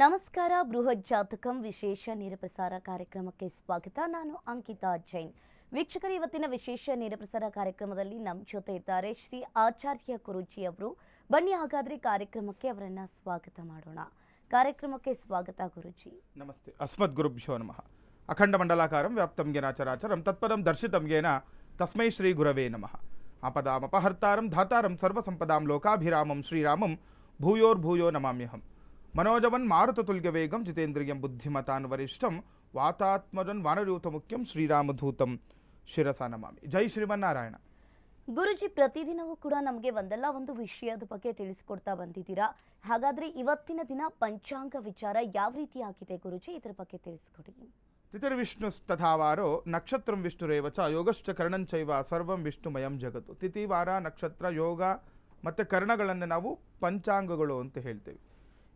ನಮಸ್ಕಾರ. ಬೃಹತ್ ಜಾತಕಂ ವಿಶೇಷ ನೇರಪ್ರಸಾರ ಕಾರ್ಯಕ್ರಮಕ್ಕೆ ಸ್ವಾಗತ. ನಾನು ಅಂಕಿತಾ ಜೈನ್. ವೀಕ್ಷಕರು, ಇವತ್ತಿನ ವಿಶೇಷ ನೇರಪ್ರಸಾರ ಕಾರ್ಯಕ್ರಮದಲ್ಲಿ ನಮ್ಮ ಜೊತೆ ಇದ್ದಾರೆ ಶ್ರೀ ಆಚಾರ್ಯ ಗುರೂಜಿ ಅವರು. ಬನ್ನಿ ಹಾಗಾದ್ರೆ ಕಾರ್ಯಕ್ರಮಕ್ಕೆ ಅವರನ್ನ ಸ್ವಾಗತ ಮಾಡೋಣ. ಕಾರ್ಯಕ್ರಮಕ್ಕೆ ಸ್ವಾಗತ ಗುರೂಜಿ. ನಮಸ್ತೆ. ಅಸ್ಮದ್ ಗುರುಭ್ಯೋ ನಮಃ. ಅಖಂಡ ಮಂಡಲಾಕಾರಂ ವ್ಯಾಪ್ತಂ ಗೆನ ಚರಾಚರಂ ತತ್ಪದಂ ದರ್ಶಿತಂ ಗೆನ ತಸ್ಮೈ ಶ್ರೀ ಗುರವೇ ನಮಃ. ಆಪದಾಮಪಹರ್ತಾರಂ ಧಾತಾರಂ ಸರ್ವಸಂಪದಾಂ ಲೋಕಾಭಿರಾಮಂ ಶ್ರೀರಾಮಂ ಭೂಯೋರ್ಭೂಯೋ ನಮಾಮ್ಯಹಂ. ಮನೋಜವನ್ ಮಾರುತತುಲ್ಯ ವೇಗಂ ಜಿತೇಂದ್ರಿಯಂ ಬುದ್ಧಿಮತಾನ್ ವರಿಷ್ಠಂ ವಾತಾತ್ಮಜನ್ ವಾನರಯೂತ ಮುಖ್ಯಂ ಶ್ರೀರಾಮಧೂತಂ ಶಿರಸ ನಮಾಮಿ. ಜೈ ಶ್ರೀಮನ್ನಾರಾಯಣ. ಗುರುಜಿ, ಪ್ರತಿದಿನವೂ ಕೂಡ ನಮಗೆ ಒಂದಲ್ಲ ಒಂದು ವಿಷಯದ ಬಗ್ಗೆ ತಿಳಿಸ್ಕೊಡ್ತಾ ಬಂದಿದ್ದೀರಾ. ಹಾಗಾದ್ರೆ ಇವತ್ತಿನ ದಿನ ಪಂಚಾಂಗ ವಿಚಾರ ಯಾವ ರೀತಿ ಆಗಿದೆ ಗುರುಜಿ, ಇದರ ಬಗ್ಗೆ ತಿಳಿಸ್ಕೊಡಿ. ತಿಥಿರ್ವಿಷ್ಣು ತಥಾವಾರೋ ನಕ್ಷತ್ರಂ ವಿಷ್ಣುರೇವ ಚ ಯೋಗಶ್ಚ ಕರ್ಣಂಚೈವ ಸರ್ವಂ ವಿಷ್ಣುಮಯಂ ಜಗತ್ತು. ತಿಥಿ, ವಾರ, ನಕ್ಷತ್ರ, ಯೋಗ ಮತ್ತು ಕರ್ಣಗಳನ್ನು ನಾವು ಪಂಚಾಂಗಗಳು ಅಂತ ಹೇಳ್ತೇವೆ.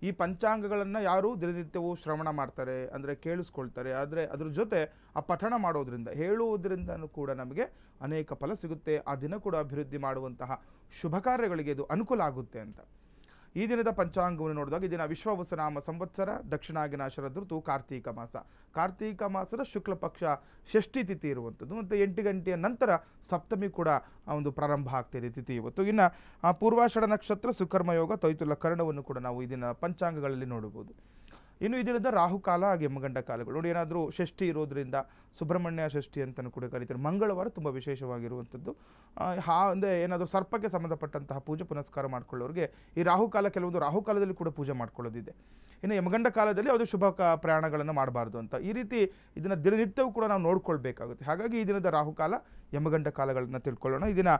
ಈ ಪಂಚಾಂಗಗಳನ್ನು ಯಾರು ದಿನನಿತ್ಯವೂ ಶ್ರವಣ ಮಾಡ್ತಾರೆ, ಅಂದರೆ ಕೇಳಿಸ್ಕೊಳ್ತಾರೆ. ಆದರೆ ಅದ್ರ ಜೊತೆ ಆ ಪಠಣ ಮಾಡೋದ್ರಿಂದ, ಹೇಳುವುದರಿಂದನೂ ಕೂಡ ನಮಗೆ ಅನೇಕ ಫಲ ಸಿಗುತ್ತೆ. ಆ ದಿನ ಕೂಡ ಅಭಿವೃದ್ಧಿ ಮಾಡುವಂತಹ ಶುಭ ಕಾರ್ಯಗಳಿಗೆ ಇದು ಅನುಕೂಲ ಆಗುತ್ತೆ ಅಂತ. ಈ ದಿನದ ಪಂಚಾಂಗವನ್ನು ನೋಡಿದಾಗ, ಈ ದಿನ ವಿಶ್ವವಸುನಾಮ ಸಂವತ್ಸರ, ದಕ್ಷಿಣಾಗಿನ ಶರದೃತು, ಕಾರ್ತೀಕ ಮಾಸ. ಕಾರ್ತೀಕ ಮಾಸದ ಶುಕ್ಲ ಪಕ್ಷ ಷಷ್ಠಿ ತಿಥಿ ಇರುವಂಥದ್ದು. ಮತ್ತು 8 ಗಂಟೆಯ ನಂತರ ಸಪ್ತಮಿ ಕೂಡ ಒಂದು ಪ್ರಾರಂಭ ಆಗ್ತಿದೆ ತಿಥಿ ಇವತ್ತು. ಇನ್ನು ಪೂರ್ವಾಷಾಢ ನಕ್ಷತ್ರ, ಸುಕರ್ಮಯೋಗ, ತೈತುಲ ಕರ್ಣವನ್ನು ಕೂಡ ನಾವು ಈ ದಿನ ಪಂಚಾಂಗಗಳಲ್ಲಿ ನೋಡಬಹುದು. ಇನ್ನು ಈ ದಿನದ ರಾಹುಕಾಲ ಹಾಗೆ ಯಮಗಂಡ ಕಾಲಗಳು ನೋಡಿ. ಏನಾದರೂ ಷಷ್ಠಿ ಇರೋದ್ರಿಂದ ಸುಬ್ರಹ್ಮಣ್ಯ ಷಷ್ಠಿ ಅಂತಲೂ ಕೂಡ ಕರೀತಾರೆ. ಮಂಗಳವಾರ ತುಂಬ ವಿಶೇಷವಾಗಿರುವಂಥದ್ದು. ಅಂದರೆ ಏನಾದರೂ ಸರ್ಪಕ್ಕೆ ಸಂಬಂಧಪಟ್ಟಂತಹ ಪೂಜೆ ಪುನಸ್ಕಾರ ಮಾಡ್ಕೊಳ್ಳೋರಿಗೆ ಈ ರಾಹುಕಾಲ, ಕೆಲವೊಂದು ರಾಹುಕಾಲದಲ್ಲಿ ಕೂಡ ಪೂಜೆ ಮಾಡ್ಕೊಳ್ಳೋದಿದೆ. ಇನ್ನು ಯಮಗಂಡ ಕಾಲದಲ್ಲಿ ಯಾವುದೇ ಶುಭ ಪ್ರಯಾಣಗಳನ್ನು ಮಾಡಬಾರ್ದು ಅಂತ. ಈ ರೀತಿ ಇದನ್ನು ದಿನನಿತ್ಯವೂ ಕೂಡ ನಾವು ನೋಡ್ಕೊಳ್ಬೇಕಾಗುತ್ತೆ. ಹಾಗಾಗಿ ಈ ದಿನದ ರಾಹುಕಾಲ, ಯಮಗಂಡ ಕಾಲಗಳನ್ನು ತಿಳ್ಕೊಳ್ಳೋಣ. ಈ ದಿನ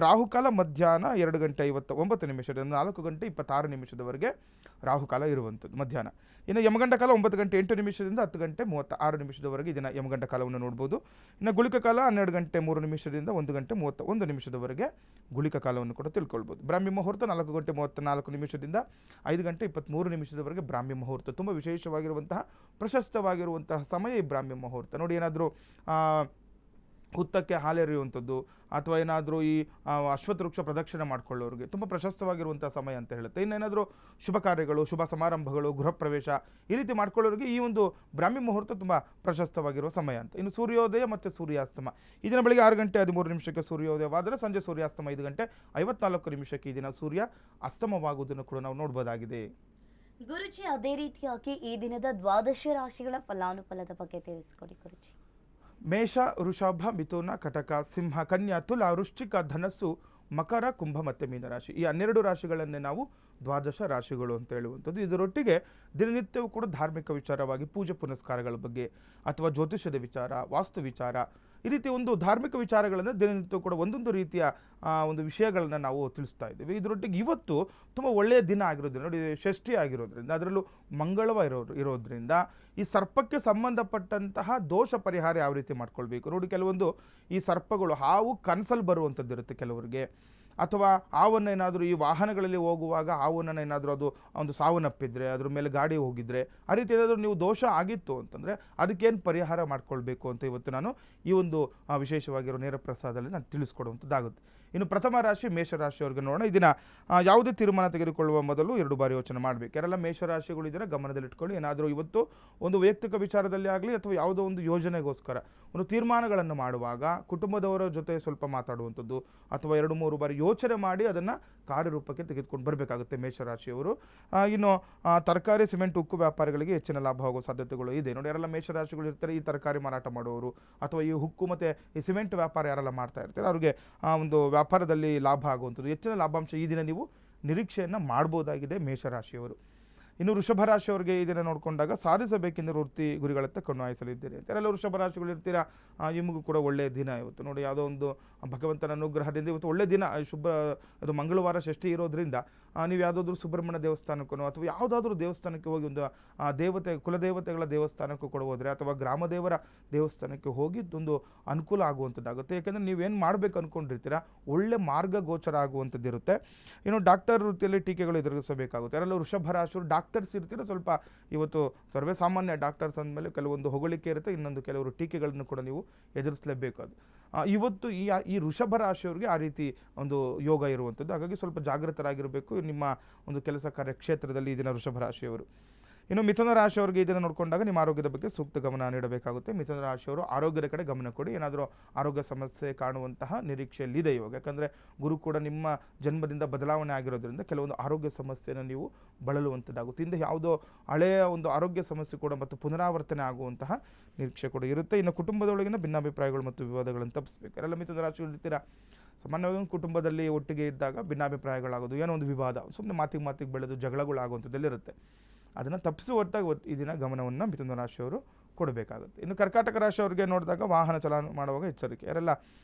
ರಾಹುಕಾಲ ಮಧ್ಯಾಹ್ನ 2:59 4 ಗಂಟೆ 26 ನಿಮಿಷದವರೆಗೆ ರಾಹುಕಾಲ ಇರುವಂಥದ್ದು ಮಧ್ಯಾಹ್ನ. ಇನ್ನು ಯಮಗಂಡ ಕಾಲ 9 ಗಂಟೆ 8 ನಿಮಿಷದಿಂದ 10 ಗಂಟೆ 36 ನಿಮಿಷದವರೆಗೆ ಇದನ್ನು ಯಮಗಂಡ ಕಾಲವನ್ನು ನೋಡ್ಬೋದು. ಇನ್ನು ಗುಳಿಕ ಕಾಲ 12 ಗಂಟೆ 3 ನಿಮಿಷದಿಂದ 1 ಗಂಟೆ 31 ನಿಮಿಷದವರೆಗೆ ಗುಳಿಕ ಕಾಲವನ್ನು ಕೂಡ ತಿಳ್ಕೊಳ್ಬೋದು. ಬ್ರಾಹ್ಮಿ ಮುಹೂರ್ತ 4 ಗಂಟೆ 34 ನಿಮಿಷದಿಂದ 5 ಗಂಟೆ 23 ನಿಮಿಷದವರೆಗೆ ಬ್ರಾಹ್ಮಿ ಮುಹೂರ್ತ. ತುಂಬ ವಿಶೇಷವಾಗಿರುವಂತಹ ಪ್ರಶಸ್ತವಾಗಿರುವಂತಹ ಸಮಯ ಈ ಬ್ರಾಹ್ಮಿ ಮುಹೂರ್ತ ನೋಡಿ. ಏನಾದರೂ ಹುತ್ತಕ್ಕೆ ಹಾಲೆರೆಯುವಂಥದ್ದು ಅಥವಾ ಏನಾದರೂ ಈ ಅಶ್ವತ್ಥವೃಕ್ಷ ಪ್ರದಕ್ಷಿಣೆ ಮಾಡ್ಕೊಳ್ಳೋರಿಗೆ ತುಂಬ ಪ್ರಶಸ್ತವಾಗಿರುವಂಥ ಸಮಯ ಅಂತ ಹೇಳುತ್ತೆ. ಇನ್ನೇನಾದರೂ ಶುಭ ಕಾರ್ಯಗಳು, ಶುಭ ಸಮಾರಂಭಗಳು, ಗೃಹ ಪ್ರವೇಶ ಈ ರೀತಿ ಮಾಡ್ಕೊಳ್ಳೋರಿಗೆ ಈ ಒಂದು ಬ್ರಾಹ್ಮಿ ಮುಹೂರ್ತ ತುಂಬ ಪ್ರಶಸ್ತವಾಗಿರುವ ಸಮಯ ಅಂತ. ಇನ್ನು ಸೂರ್ಯೋದಯ ಮತ್ತು ಸೂರ್ಯಾಸ್ತಮ. ಈ ದಿನ ಬೆಳಗ್ಗೆ 6 ಗಂಟೆ 13 ನಿಮಿಷಕ್ಕೆ ಸೂರ್ಯೋದಯವಾದರೆ ಸಂಜೆ ಸೂರ್ಯಾಸ್ತಮ 5 ಗಂಟೆ 54 ನಿಮಿಷಕ್ಕೆ ಈ ದಿನ ಸೂರ್ಯ ಅಸ್ತಮವಾಗುವುದನ್ನು ಕೂಡ ನಾವು ನೋಡ್ಬೋದಾಗಿದೆ. ಗುರುಜಿ, ಅದೇ ರೀತಿಯಾಗಿ ಈ ದಿನದ ದ್ವಾದಶ ರಾಶಿಗಳ ಫಲಾನುಫಲದ ಬಗ್ಗೆ ತಿಳಿಸ್ಕೊಡಿ ಗುರುಜಿ. ಮೇಷ, ವೃಷಭ, ಮಿಥುನ, ಕಟಕ, ಸಿಂಹ, ಕನ್ಯಾ, ತುಲಾ, ವೃಶ್ಚಿಕ, ಧನಸ್ಸು, ಮಕರ, ಕುಂಭ ಮತ್ತು ಮೀನರಾಶಿ. ಈ 12 ರಾಶಿಗಳನ್ನೇ ನಾವು ದ್ವಾದಶ ರಾಶಿಗಳು ಅಂತ ಹೇಳುವಂಥದ್ದು. ಇದರೊಟ್ಟಿಗೆ ದಿನನಿತ್ಯವೂ ಕೂಡ ಧಾರ್ಮಿಕ ವಿಚಾರವಾಗಿ ಪೂಜೆ ಪುನಸ್ಕಾರಗಳ ಬಗ್ಗೆ ಅಥವಾ ಜ್ಯೋತಿಷ್ಯದ ವಿಚಾರ, ವಾಸ್ತು ವಿಚಾರ, ಈ ರೀತಿ ಒಂದು ಧಾರ್ಮಿಕ ವಿಚಾರಗಳನ್ನು ದಿನನಿತ್ಯ ಕೂಡ ಒಂದೊಂದು ರೀತಿಯ ಒಂದು ವಿಷಯಗಳನ್ನು ನಾವು ತಿಳಿಸ್ತಾ ಇದ್ದೀವಿ. ಇದರೊಟ್ಟಿಗೆ ಇವತ್ತು ತುಂಬ ಒಳ್ಳೆಯ ದಿನ ಆಗಿರೋದ್ರಿಂದ ನೋಡಿ, ಷಷ್ಠಿ ಆಗಿರೋದ್ರಿಂದ, ಅದರಲ್ಲೂ ಮಂಗಳವಾರ ಇರೋದ್ರಿಂದ ಈ ಸರ್ಪಕ್ಕೆ ಸಂಬಂಧಪಟ್ಟಂತಹ ದೋಷ ಪರಿಹಾರ ಯಾವ ರೀತಿ ಮಾಡ್ಕೊಳ್ಬೇಕು ನೋಡಿ. ಕೆಲವೊಂದು ಈ ಸರ್ಪಗಳು, ಹಾವು ಕನಸಲ್ಲಿ ಬರುವಂಥದ್ದು ಇರುತ್ತೆ ಕೆಲವರಿಗೆ, ಅಥವಾ ಹಾವನ್ನೇನಾದರೂ ಈ ವಾಹನಗಳಲ್ಲಿ ಹೋಗುವಾಗ ಹಾವನ್ನ ಏನಾದರೂ ಅದು ಒಂದು ಸಾವನ್ನಪ್ಪಿದ್ರೆ, ಅದ್ರ ಮೇಲೆ ಗಾಡಿ ಹೋಗಿದ್ರೆ, ಆ ರೀತಿ ಏನಾದರೂ ನೀವು ದೋಷ ಆಗಿತ್ತು ಅಂತಂದರೆ ಅದಕ್ಕೇನು ಪರಿಹಾರ ಮಾಡ್ಕೊಳ್ಬೇಕು ಅಂತ ಇವತ್ತು ನಾನು ಈ ಒಂದು ವಿಶೇಷವಾಗಿರೋ ನೇರ ಪ್ರಸಾದದಲ್ಲಿ ನಾನು ತಿಳಿಸ್ಕೊಡುವಂಥದ್ದಾಗುತ್ತೆ. ಇನ್ನು ಪ್ರಥಮ ರಾಶಿ ಮೇಷರಾಶಿಯವ್ರಿಗೆ ನೋಡೋಣ. ಈ ದಿನ ಯಾವುದೇ ತೀರ್ಮಾನ ತೆಗೆದುಕೊಳ್ಳುವ ಮೊದಲು 2 ಬಾರಿ ಯೋಚನೆ ಮಾಡಬೇಕು. ಯಾರೆಲ್ಲ ಮೇಷರಾಶಿಗಳು ಇದರ ಗಮನದಲ್ಲಿಟ್ಕೊಳ್ಳಿ. ಏನಾದರೂ ಇವತ್ತು ಒಂದು ವೈಯಕ್ತಿಕ ವಿಚಾರದಲ್ಲಿ ಆಗಲಿ ಅಥವಾ ಯಾವುದೋ ಒಂದು ಯೋಜನೆಗೋಸ್ಕರ ಒಂದು ತೀರ್ಮಾನಗಳನ್ನು ಮಾಡುವಾಗ ಕುಟುಂಬದವರ ಜೊತೆ ಸ್ವಲ್ಪ ಮಾತಾಡುವಂಥದ್ದು ಅಥವಾ 2-3 ಬಾರಿ ಯೋಚನೆ ಮಾಡಿ ಅದನ್ನು ಕಾರ್ಯರೂಪಕ್ಕೆ ತೆಗೆದುಕೊಂಡು ಬರಬೇಕಾಗುತ್ತೆ ಮೇಷರಾಶಿಯವರು. ಇನ್ನು ತರಕಾರಿ, ಸಿಮೆಂಟ್, ಉಕ್ಕು ವ್ಯಾಪಾರಿಗಳಿಗೆ ಹೆಚ್ಚಿನ ಲಾಭ ಆಗುವ ಸಾಧ್ಯತೆಗಳು ಇದೆ ನೋಡಿ. ಯಾರೆಲ್ಲ ಮೇಷರಾಶಿಗಳು ಇರ್ತಾರೆ, ಈ ತರಕಾರಿ ಮಾರಾಟ ಮಾಡುವವರು ಅಥವಾ ಈ ಉಕ್ಕು ಮತ್ತು ಈ ಸಿಮೆಂಟ್ ವ್ಯಾಪಾರ ಯಾರೆಲ್ಲ ಮಾಡ್ತಾ ಇರ್ತಾರೆ ಅವ್ರಿಗೆ ಒಂದು ವ್ಯಾಪಾರದಲ್ಲಿ ಲಾಭ ಆಗುವಂಥದ್ದು, ಹೆಚ್ಚಿನ ಲಾಭಾಂಶ ಈ ದಿನ ನೀವು ನಿರೀಕ್ಷೆಯನ್ನು ಮಾಡ್ಬೋದಾಗಿದೆ ಮೇಷರಾಶಿಯವರು. ಇನ್ನು ವೃಷಭ ರಾಶಿಯವರಿಗೆ ಈ ದಿನ ನೋಡಿಕೊಂಡಾಗ ಸಾಧಿಸಬೇಕೆಂದು ವೃತ್ತಿ ಗುರಿಗಳತ್ತ ಕಣ್ಣಾಯಿಸಲಿದ್ದೀರಿ ಅಂತ. ಯಾರೆಲ್ಲ ವೃಷಭ ರಾಶಿಗಳು ಇರ್ತೀರಾ, ನಿಮಗೂ ಕೂಡ ಒಳ್ಳೆಯ ದಿನ ಇವತ್ತು ನೋಡಿ. ಯಾವುದೋ ಒಂದು ಭಗವಂತನ ಅನುಗ್ರಹದಿಂದ ಇವತ್ತು ಒಳ್ಳೆಯ ದಿನ, ಅದು ಮಂಗಳವಾರ ಷಷ್ಠಿ ಇರೋದ್ರಿಂದ ನೀವು ಯಾವುದಾದ್ರೂ ಸುಬ್ರಹ್ಮಣ್ಯ ದೇವಸ್ಥಾನಕ್ಕೂ ಅಥವಾ ಯಾವುದಾದ್ರೂ ದೇವಸ್ಥಾನಕ್ಕೆ ಹೋಗಿ ಒಂದು ಕುಲದೇವತೆಗಳ ದೇವಸ್ಥಾನಕ್ಕೂ ಕೂಡ ಹೋದರೆ ಅಥವಾ ಗ್ರಾಮದೇವರ ದೇವಸ್ಥಾನಕ್ಕೆ ಹೋಗಿ ಒಂದು ಅನುಕೂಲ ಆಗುವಂಥದ್ದಾಗುತ್ತೆ. ಯಾಕೆಂದರೆ ನೀವೇನು ಮಾಡಬೇಕು ಅಂದ್ಕೊಂಡಿರ್ತೀರಾ ಒಳ್ಳೆ ಮಾರ್ಗ ಗೋಚರ ಆಗುವಂಥದ್ದು ಇರುತ್ತೆ. ಇನ್ನು ಡಾಕ್ಟರ್ ವೃತ್ತಿಯಲ್ಲಿ ಟೀಕೆಗಳು ಎದುರಿಸಬೇಕಾಗುತ್ತೆ. ಯಾರೆಲ್ಲ ವೃಷಭ ರಾಶಿಯವರು ಡಾಕ್ಟರ್ಸ್ ಇರ್ತೀರ, ಸ್ವಲ್ಪ ಇವತ್ತು ಸರ್ವೇ ಸಾಮಾನ್ಯ ಡಾಕ್ಟರ್ಸ್ ಅಂದಮೇಲೆ ಕೆಲವೊಂದು ಹೊಗಳಿಕೆ ಇರುತ್ತೆ, ಇನ್ನೊಂದು ಕೆಲವರು ಟೀಕೆಗಳನ್ನು ಕೂಡ ನೀವು ಎದುರಿಸಲೇಬೇಕು. ಅದು ಇವತ್ತು ಈ ವೃಷಭ ರಾಶಿಯವರಿಗೆ ಆ ರೀತಿ ಒಂದು ಯೋಗ ಇರುವಂಥದ್ದು. ಹಾಗಾಗಿ ಸ್ವಲ್ಪ ಜಾಗೃತರಾಗಿರಬೇಕು ನಿಮ್ಮ ಒಂದು ಕೆಲಸ ಕಾರ್ಯ ಕ್ಷೇತ್ರದಲ್ಲಿ ಈ ದಿನ ವೃಷಭ ರಾಶಿಯವರು. ಇನ್ನು ಮಿಥುನ ರಾಶಿಯವರಿಗೆ ಇದನ್ನು ನೋಡಿಕೊಂಡಾಗ ನಿಮ್ಮ ಆರೋಗ್ಯದ ಬಗ್ಗೆ ಸೂಕ್ತ ಗಮನ ನೀಡಬೇಕಾಗುತ್ತೆ. ಮಿಥುನ ರಾಶಿಯವರು ಆರೋಗ್ಯದ ಕಡೆ ಗಮನ ಕೊಡಿ. ಏನಾದರೂ ಆರೋಗ್ಯ ಸಮಸ್ಯೆ ಕಾಣುವಂತಹ ನಿರೀಕ್ಷೆಯಲ್ಲಿದೆ ಇವಾಗ. ಯಾಕಂದರೆ ಗುರು ಕೂಡ ನಿಮ್ಮ ಜನ್ಮದಿಂದ ಬದಲಾವಣೆ ಆಗಿರೋದ್ರಿಂದ ಕೆಲವೊಂದು ಆರೋಗ್ಯ ಸಮಸ್ಯೆಯನ್ನು ನೀವು ಬಳಲುವಂಥದ್ದಾಗುತ್ತೆ. ಹಿಂದೆ ಯಾವುದೋ ಹಳೆಯ ಒಂದು ಆರೋಗ್ಯ ಸಮಸ್ಯೆ ಕೂಡ ಮತ್ತು ಪುನರಾವರ್ತನೆ ಆಗುವಂತಹ ನಿರೀಕ್ಷೆ ಕೂಡ ಇರುತ್ತೆ. ಇನ್ನು ಕುಟುಂಬದೊಳಗಿನ ಭಿನ್ನಾಭಿಪ್ರಾಯಗಳು ಮತ್ತು ವಿವಾದಗಳನ್ನು ತಪ್ಪಿಸಬೇಕು. ಯಾರೆಲ್ಲ ಮಿಥುನ ರಾಶಿಯಲ್ಲಿ ಇರ್ತೀರಾ, ಸಾಮಾನ್ಯವಾಗಿ ಕುಟುಂಬದಲ್ಲಿ ಒಟ್ಟಿಗೆ ಇದ್ದಾಗ ಭಿನ್ನಾಭಿಪ್ರಾಯಗಳಾಗೋದು, ಏನೋ ಒಂದು ವಿವಾದ, ಸುಮ್ಮನೆ ಮಾತಿಗೆ ಬೆಳೆದು ಜಗಳಗಳಾಗುವಂಥದ್ದೆಲ್ಲಿರುತ್ತೆ. ಅದನ್ನು ತಪ್ಪಿಸುವಟ್ಟಾಗಿ ಈ ದಿನ ಗಮನವನ್ನು ಮಿಥುನ ರಾಶಿಯವರು ಕೊಡಬೇಕಾಗುತ್ತೆ. ಇನ್ನು ಕರ್ಕಾಟಕ ರಾಶಿಯವರಿಗೆ ನೋಡಿದಾಗ ವಾಹನ ಚಲನ ಮಾಡುವಾಗ ಎಚ್ಚರಿಕೆ. ಯಾರೆಲ್ಲ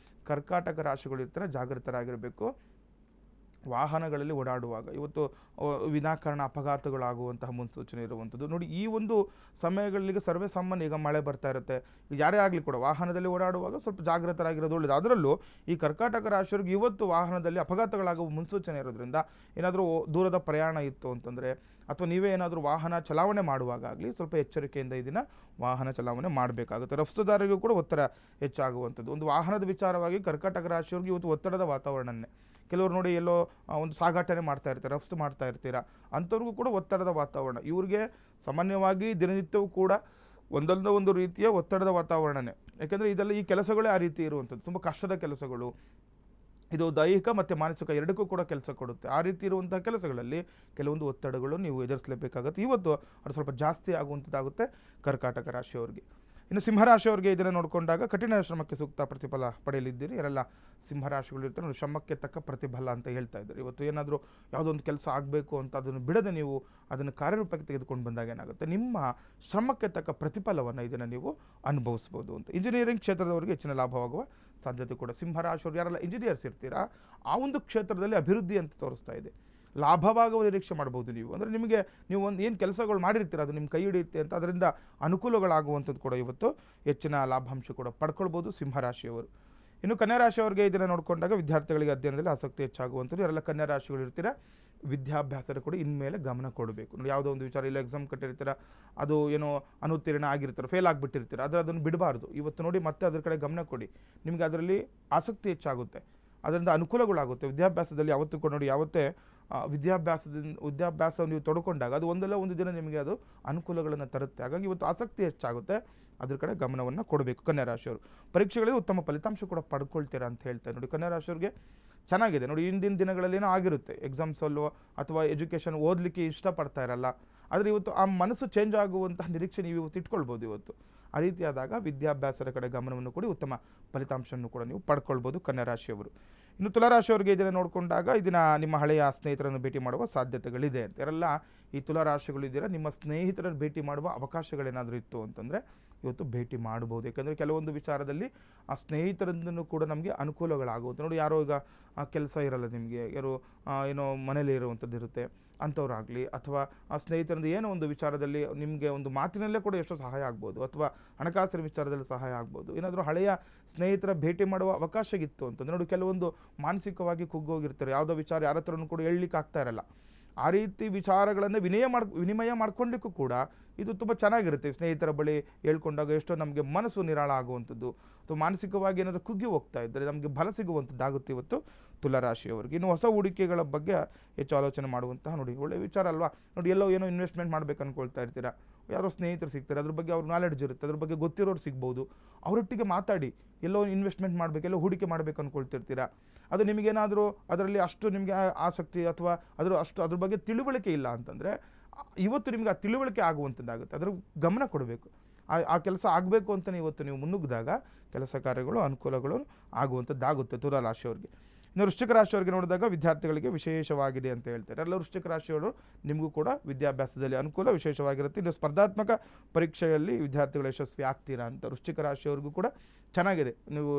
ಕರ್ಕಾಟಕ ರಾಶಿಗಳು ಇರ್ತಾರೆ ಜಾಗೃತರಾಗಿರಬೇಕು. ವಾಹನಗಳಲ್ಲಿ ಓಡಾಡುವಾಗ ಇವತ್ತು ವಿನಾಕಾರಣ ಅಪಘಾತಗಳಾಗುವಂತಹ ಮುನ್ಸೂಚನೆ ಇರುವಂಥದ್ದು. ನೋಡಿ, ಈ ಒಂದು ಸಮಯಗಳಿಗೆ ಸರ್ವೇ ಸಾಮಾನ್ಯ, ಈಗ ಮಳೆ ಬರ್ತಾ ಇರುತ್ತೆ, ಯಾರೇ ಆಗಲಿ ಕೂಡ ವಾಹನದಲ್ಲಿ ಓಡಾಡುವಾಗ ಸ್ವಲ್ಪ ಜಾಗೃತರಾಗಿರೋದು ಒಳ್ಳೆಯದು. ಅದರಲ್ಲೂ ಈ ಕರ್ಕಾಟಕ ರಾಶಿಯವರಿಗೆ ಇವತ್ತು ವಾಹನದಲ್ಲಿ ಅಪಘಾತಗಳಾಗುವ ಮುನ್ಸೂಚನೆ ಇರೋದ್ರಿಂದ ಏನಾದರೂ ದೂರದ ಪ್ರಯಾಣ ಇತ್ತು ಅಂತಂದರೆ ಅಥವಾ ನೀವೇ ಏನಾದರೂ ವಾಹನ ಚಲಾವಣೆ ಮಾಡುವಾಗಲಿ ಸ್ವಲ್ಪ ಎಚ್ಚರಿಕೆಯಿಂದ ಈ ದಿನ ವಾಹನ ಚಲಾವಣೆ ಮಾಡಬೇಕಾಗುತ್ತೆ. ರಫ್ತುದಾರರಿಗೂ ಕೂಡ ಒತ್ತಡ ಹೆಚ್ಚಾಗುವಂಥದ್ದು. ಒಂದು ವಾಹನದ ವಿಚಾರವಾಗಿ ಕರ್ಕಾಟಕ ರಾಶಿಯವರಿಗೆ ಇವತ್ತು ಒತ್ತಡದ ವಾತಾವರಣನೇ. ಕೆಲವರು ನೋಡಿ ಎಲ್ಲೋ ಒಂದು ಸಾಗಾಟನೆ ಮಾಡ್ತಾ ಇರ್ತಾರೆ, ರಫ್ತು ಮಾಡ್ತಾ ಇರ್ತೀರಾ, ಅಂಥವ್ರಿಗೂ ಕೂಡ ಒತ್ತಡದ ವಾತಾವರಣ. ಇವ್ರಿಗೆ ಸಾಮಾನ್ಯವಾಗಿ ದಿನನಿತ್ಯವೂ ಕೂಡ ಒಂದೊಂದು ಒಂದು ರೀತಿಯ ಒತ್ತಡದ ವಾತಾವರಣನೇ. ಯಾಕೆಂದರೆ ಇದೆಲ್ಲ ಈ ಕೆಲಸಗಳೇ ಆ ರೀತಿ ಇರುವಂಥದ್ದು, ತುಂಬ ಕಷ್ಟದ ಕೆಲಸಗಳು. ಇದು ದೈಹಿಕ ಮತ್ತು ಮಾನಸಿಕ ಎರಡಕ್ಕೂ ಕೂಡ ಕೆಲಸ ಕೊಡುತ್ತೆ. ಆ ರೀತಿ ಇರುವಂಥ ಕೆಲಸಗಳಲ್ಲಿ ಕೆಲವೊಂದು ಒತ್ತಡಗಳು ನೀವು ಎದುರಿಸಲೇಬೇಕಾಗುತ್ತೆ. ಇವತ್ತು ಅದು ಸ್ವಲ್ಪ ಜಾಸ್ತಿ ಆಗುವಂಥದ್ದಾಗುತ್ತೆ ಕರ್ಕಾಟಕ ರಾಶಿಯವರಿಗೆ. ಇನ್ನು ಸಿಂಹರಾಶಿಯವರಿಗೆ ಇದನ್ನು ನೋಡಿಕೊಂಡಾಗ ಕಠಿಣ ಶ್ರಮಕ್ಕೆ ಸೂಕ್ತ ಪ್ರತಿಫಲ ಪಡೆಯಲಿದ್ದೀರಿ. ಯಾರೆಲ್ಲ ಸಿಂಹರಾಶಿಗಳು ಇರ್ತಾರೆ ನೋಡಿ, ಶ್ರಮಕ್ಕೆ ತಕ್ಕ ಪ್ರತಿಫಲ ಅಂತ ಹೇಳ್ತಾ ಇದ್ದಾರೆ. ಇವತ್ತು ಏನಾದರೂ ಯಾವುದೋ ಒಂದು ಕೆಲಸ ಆಗಬೇಕು ಅಂತ ಅದನ್ನು ಬಿಡದೆ ನೀವು ಅದನ್ನು ಕಾರ್ಯರೂಪಕ್ಕೆ ತೆಗೆದುಕೊಂಡು ಬಂದಾಗ ಏನಾಗುತ್ತೆ, ನಿಮ್ಮ ಶ್ರಮಕ್ಕೆ ತಕ್ಕ ಪ್ರತಿಫಲವನ್ನು ಇದನ್ನು ನೀವು ಅನುಭವಿಸ್ಬೋದು ಅಂತ. ಇಂಜಿನಿಯರಿಂಗ್ ಕ್ಷೇತ್ರದವರಿಗೆ ಹೆಚ್ಚಿನ ಲಾಭವಾಗುವ ಸಾಧ್ಯತೆ ಕೂಡ. ಸಿಂಹರಾಶಿಯವರು ಯಾರೆಲ್ಲ ಇಂಜಿನಿಯರ್ಸ್ ಇರ್ತೀರಾ, ಆ ಒಂದು ಕ್ಷೇತ್ರದಲ್ಲಿ ಅಭಿವೃದ್ಧಿ ಅಂತ ತೋರಿಸ್ತಾ ಇದೆ. ಲಾಭವಾಗುವ ನಿರೀಕ್ಷೆ ಮಾಡ್ಬೋದು ನೀವು. ಅಂದರೆ ನಿಮಗೆ ನೀವು ಒಂದು ಏನು ಕೆಲಸಗಳು ಮಾಡಿರ್ತೀರ ಅದು ನಿಮ್ಮ ಕೈ ಹಿಡಿಯುತ್ತೆ ಅಂತ, ಅದರಿಂದ ಅನುಕೂಲಗಳಾಗುವಂಥದ್ದು ಕೂಡ ಇವತ್ತು ಹೆಚ್ಚಿನ ಲಾಭಾಂಶ ಕೂಡ ಪಡ್ಕೊಳ್ಬೋದು ಸಿಂಹರಾಶಿಯವರು. ಇನ್ನು ಕನ್ಯಾ ರಾಶಿಯವರಿಗೆ ಇದನ್ನು ನೋಡಿಕೊಂಡಾಗ ವಿದ್ಯಾರ್ಥಿಗಳಿಗೆ ಅಧ್ಯಯನದಲ್ಲಿ ಆಸಕ್ತಿ ಹೆಚ್ಚಾಗುವಂಥದ್ದು. ಯಾರೆಲ್ಲ ಕನ್ಯಾ ರಾಶಿಗಳು ಇರ್ತೀರ, ವಿದ್ಯಾಭ್ಯಾಸದ ಕೂಡ ಇನ್ಮೇಲೆ ಗಮನ ಕೊಡಬೇಕು. ನೋಡಿ, ಯಾವುದೋ ಒಂದು ವಿಚಾರ ಇಲ್ಲ, ಎಕ್ಸಾಮ್ ಕಟ್ಟಿರ್ತೀರ, ಅದು ಏನೋ ಅನುತ್ತೀರ್ಣ ಆಗಿರ್ತಾರೆ, ಫೇಲ್ ಆಗಿಬಿಟ್ಟಿರ್ತೀರ, ಅದನ್ನು ಬಿಡಬಾರ್ದು. ಇವತ್ತು ನೋಡಿ ಮತ್ತೆ ಅದ್ರ ಕಡೆ ಗಮನ ಕೊಡಿ, ನಿಮಗೆ ಅದರಲ್ಲಿ ಆಸಕ್ತಿ ಹೆಚ್ಚಾಗುತ್ತೆ, ಅದರಿಂದ ಅನುಕೂಲಗಳಾಗುತ್ತೆ. ವಿದ್ಯಾಭ್ಯಾಸದಲ್ಲಿ ಯಾವತ್ತೂ ಕೂಡ ನೋಡಿ, ಯಾವತ್ತೇ ವಿದ್ಯಾಭ್ಯಾಸ ನೀವು ತೊಡ್ಕೊಂಡಾಗ ಅದು ಒಂದಲ್ಲ ಒಂದು ದಿನ ನಿಮಗೆ ಅದು ಅನುಕೂಲಗಳನ್ನು ತರುತ್ತೆ. ಹಾಗಾಗಿ ಇವತ್ತು ಆಸಕ್ತಿ ಹೆಚ್ಚಾಗುತ್ತೆ, ಅದ್ರ ಕಡೆ ಗಮನವನ್ನು ಕೊಡಬೇಕು ಕನ್ಯಾ ರಾಶಿಯವರು. ಪರೀಕ್ಷೆಗಳಲ್ಲಿ ಉತ್ತಮ ಫಲಿತಾಂಶ ಕೂಡ ಪಡ್ಕೊಳ್ತೀರಾ ಅಂತ ಹೇಳ್ತಾರೆ. ನೋಡಿ, ಕನ್ಯಾ ರಾಶಿಯವ್ರಿಗೆ ಚೆನ್ನಾಗಿದೆ. ನೋಡಿ, ಹಿಂದಿನ ದಿನಗಳಲ್ಲೇನೋ ಆಗಿರುತ್ತೆ, ಎಕ್ಸಾಮ್ಸಲ್ಲೋ ಅಥವಾ ಎಜುಕೇಷನ್ ಓದಲಿಕ್ಕೆ ಇಷ್ಟಪಡ್ತಾ ಇರಲ್ಲ, ಆದರೆ ಇವತ್ತು ಆ ಮನಸ್ಸು ಚೇಂಜ್ ಆಗುವಂತಹ ನಿರೀಕ್ಷೆ ನೀವು ಇವತ್ತು ಇಟ್ಕೊಳ್ಬೋದು. ಇವತ್ತು ಆ ರೀತಿಯಾದಾಗ ವಿದ್ಯಾಭ್ಯಾಸದ ಕಡೆ ಗಮನವನ್ನು ಕೊಡಿ, ಉತ್ತಮ ಫಲಿತಾಂಶವನ್ನು ಕೂಡ ನೀವು ಪಡ್ಕೊಳ್ಬೋದು ಕನ್ಯಾ ರಾಶಿಯವರು. ಇನ್ನು ತುಲಾರಾಶಿಯವರಿಗೆ ಇದನ್ನು ನೋಡಿಕೊಂಡಾಗ ಇದನ್ನ ನಿಮ್ಮ ಹಳೆಯ ಸ್ನೇಹಿತರನ್ನು ಭೇಟಿ ಮಾಡುವ ಸಾಧ್ಯತೆಗಳಿದೆ ಅಂತ. ಯಾರೆಲ್ಲ ಈ ತುಲಾರಾಶಿಗಳಿದ್ದೀರಾ, ನಿಮ್ಮ ಸ್ನೇಹಿತರನ್ನು ಭೇಟಿ ಮಾಡುವ ಅವಕಾಶಗಳೇನಾದರೂ ಇತ್ತು ಅಂತಂದರೆ ಇವತ್ತು ಭೇಟಿ ಮಾಡ್ಬೋದು. ಯಾಕಂದರೆ ಕೆಲವೊಂದು ವಿಚಾರದಲ್ಲಿ ಆ ಸ್ನೇಹಿತರಿಂದನೂ ಕೂಡ ನಮಗೆ ಅನುಕೂಲಗಳಾಗುತ್ತೆ. ನೋಡಿ, ಯಾರೋ ಈಗ ಕೆಲಸ ಇರಲ್ಲ ನಿಮಗೆ, ಯಾರೋ ಏನೋ ಮನೇಲಿ ಇರುವಂಥದ್ದು ಇರುತ್ತೆ, ಅಂಥವ್ರಾಗಲಿ ಅಥವಾ ಆ ಸ್ನೇಹಿತರಿಂದ ಏನೋ ಒಂದು ವಿಚಾರದಲ್ಲಿ ನಿಮಗೆ ಒಂದು ಮಾತಿನಲ್ಲೇ ಕೂಡ ಎಷ್ಟೋ ಸಹಾಯ ಆಗ್ಬೋದು, ಅಥವಾ ಹಣಕಾಸಿನ ವಿಚಾರದಲ್ಲಿ ಸಹಾಯ ಆಗ್ಬೋದು. ಏನಾದರೂ ಹಳೆಯ ಸ್ನೇಹಿತರ ಭೇಟಿ ಮಾಡುವ ಅವಕಾಶ ಇತ್ತು ಅಂತಂದರೆ ನೋಡಿ, ಕೆಲವೊಂದು ಮಾನಸಿಕವಾಗಿ ಕುಗ್ಗೋಗಿರ್ತಾರೆ, ಯಾವುದೋ ವಿಚಾರ ಯಾರ ಹತ್ರನೂ ಕೂಡ ಹೇಳಲಿಕ್ಕೆ ಆಗ್ತಾ ಇರಲ್ಲ. ಆ ರೀತಿ ವಿಚಾರಗಳನ್ನು ವಿನಿಮಯ ಮಾಡ್ಕೊಳ್ಳಿಕ್ಕೂ ಕೂಡ ಇದು ತುಂಬ ಚೆನ್ನಾಗಿರುತ್ತೆ. ಸ್ನೇಹಿತರ ಬಳಿ ಹೇಳ್ಕೊಂಡಾಗ ಎಷ್ಟೋ ನಮಗೆ ಮನಸ್ಸು ನಿರಾಳ ಆಗುವಂಥದ್ದು, ಅಥವಾ ಮಾನಸಿಕವಾಗಿ ಏನಾದರೂ ಕುಗ್ಗಿ ಹೋಗ್ತಾ ಇದ್ದರೆ ನಮಗೆ ಬಲ ಸಿಗುವಂಥದ್ದಾಗುತ್ತೆ ಇವತ್ತು ತುಲಾರಾಶಿಯವರಿಗೆ. ಇನ್ನು ಹೊಸ ಹೂಡಿಕೆಗಳ ಬಗ್ಗೆ ಹೆಚ್ಚು ಆಲೋಚನೆ ಮಾಡುವಂತಹ ನೋಡಿ, ಒಳ್ಳೆಯ ವಿಚಾರ ಅಲ್ವಾ. ನೋಡಿ, ಎಲ್ಲೋ ಏನೋ ಇನ್ವೆಸ್ಟ್ಮೆಂಟ್ ಮಾಡಬೇಕು ಅಂದ್ಕೊಳ್ತಾ ಇರ್ತೀರಾ, ಯಾರೋ ಸ್ನೇಹಿತರು ಸಿಗ್ತಾರೆ, ಅದ್ರ ಬಗ್ಗೆ ಅವ್ರ ನಾಲೆಡ್ಜ್ ಇರುತ್ತೆ, ಅದ್ರ ಬಗ್ಗೆ ಗೊತ್ತಿರೋರು ಸಿಗ್ಬೋದು, ಅವರೊಟ್ಟಿಗೆ ಮಾತಾಡಿ ಎಲ್ಲೋ ಇನ್ವೆಸ್ಟ್ಮೆಂಟ್ ಮಾಡಬೇಕು, ಎಲ್ಲೋ ಹೂಡಿಕೆ ಮಾಡಬೇಕು ಅಂದ್ಕೊಳ್ತಿರ್ತೀರಾ, ಅದು ನಿಮಗೇನಾದರೂ ಅದರಲ್ಲಿ ಅಷ್ಟು ನಿಮಗೆ ಆಸಕ್ತಿ ಅಥವಾ ಅದ್ರ ಬಗ್ಗೆ ತಿಳುವಳಿಕೆ ಇಲ್ಲ ಅಂತಂದರೆ ಇವತ್ತು ನಿಮಗೆ ಆ ತಿಳುವಳಿಕೆ ಆಗುವಂಥದ್ದಾಗುತ್ತೆ, ಅದ್ರ ಗಮನ ಕೊಡಬೇಕು. ಆ ಕೆಲಸ ಆಗಬೇಕು ಅಂತಲೇ ಇವತ್ತು ನೀವು ಮುನ್ನುಗ್ಗಿದಾಗ ಕೆಲಸ ಕಾರ್ಯಗಳು ಅನುಕೂಲಗಳು ಆಗುವಂಥದ್ದಾಗುತ್ತೆ ತುಲಾರಾಶಿಯವರಿಗೆ. ಇನ್ನು ವೃಶ್ಚಿಕ ರಾಶಿಯವರಿಗೆ ನೋಡಿದಾಗ ವಿದ್ಯಾರ್ಥಿಗಳಿಗೆ ವಿಶೇಷವಾಗಿದೆ ಅಂತ ಹೇಳ್ತಾರೆ. ಎಲ್ಲ ವೃಶ್ಚಿಕ ರಾಶಿಯವರು ನಿಮಗೂ ಕೂಡ ವಿದ್ಯಾಭ್ಯಾಸದಲ್ಲಿ ಅನುಕೂಲ ವಿಶೇಷವಾಗಿರುತ್ತೆ. ಇನ್ನು ಸ್ಪರ್ಧಾತ್ಮಕ ಪರೀಕ್ಷೆಯಲ್ಲಿ ವಿದ್ಯಾರ್ಥಿಗಳು ಯಶಸ್ವಿ ಆಗ್ತೀರಾ ಅಂತ ವೃಶ್ಚಿಕ ರಾಶಿಯವರಿಗೂ ಕೂಡ ಚೆನ್ನಾಗಿದೆ. ನೀವು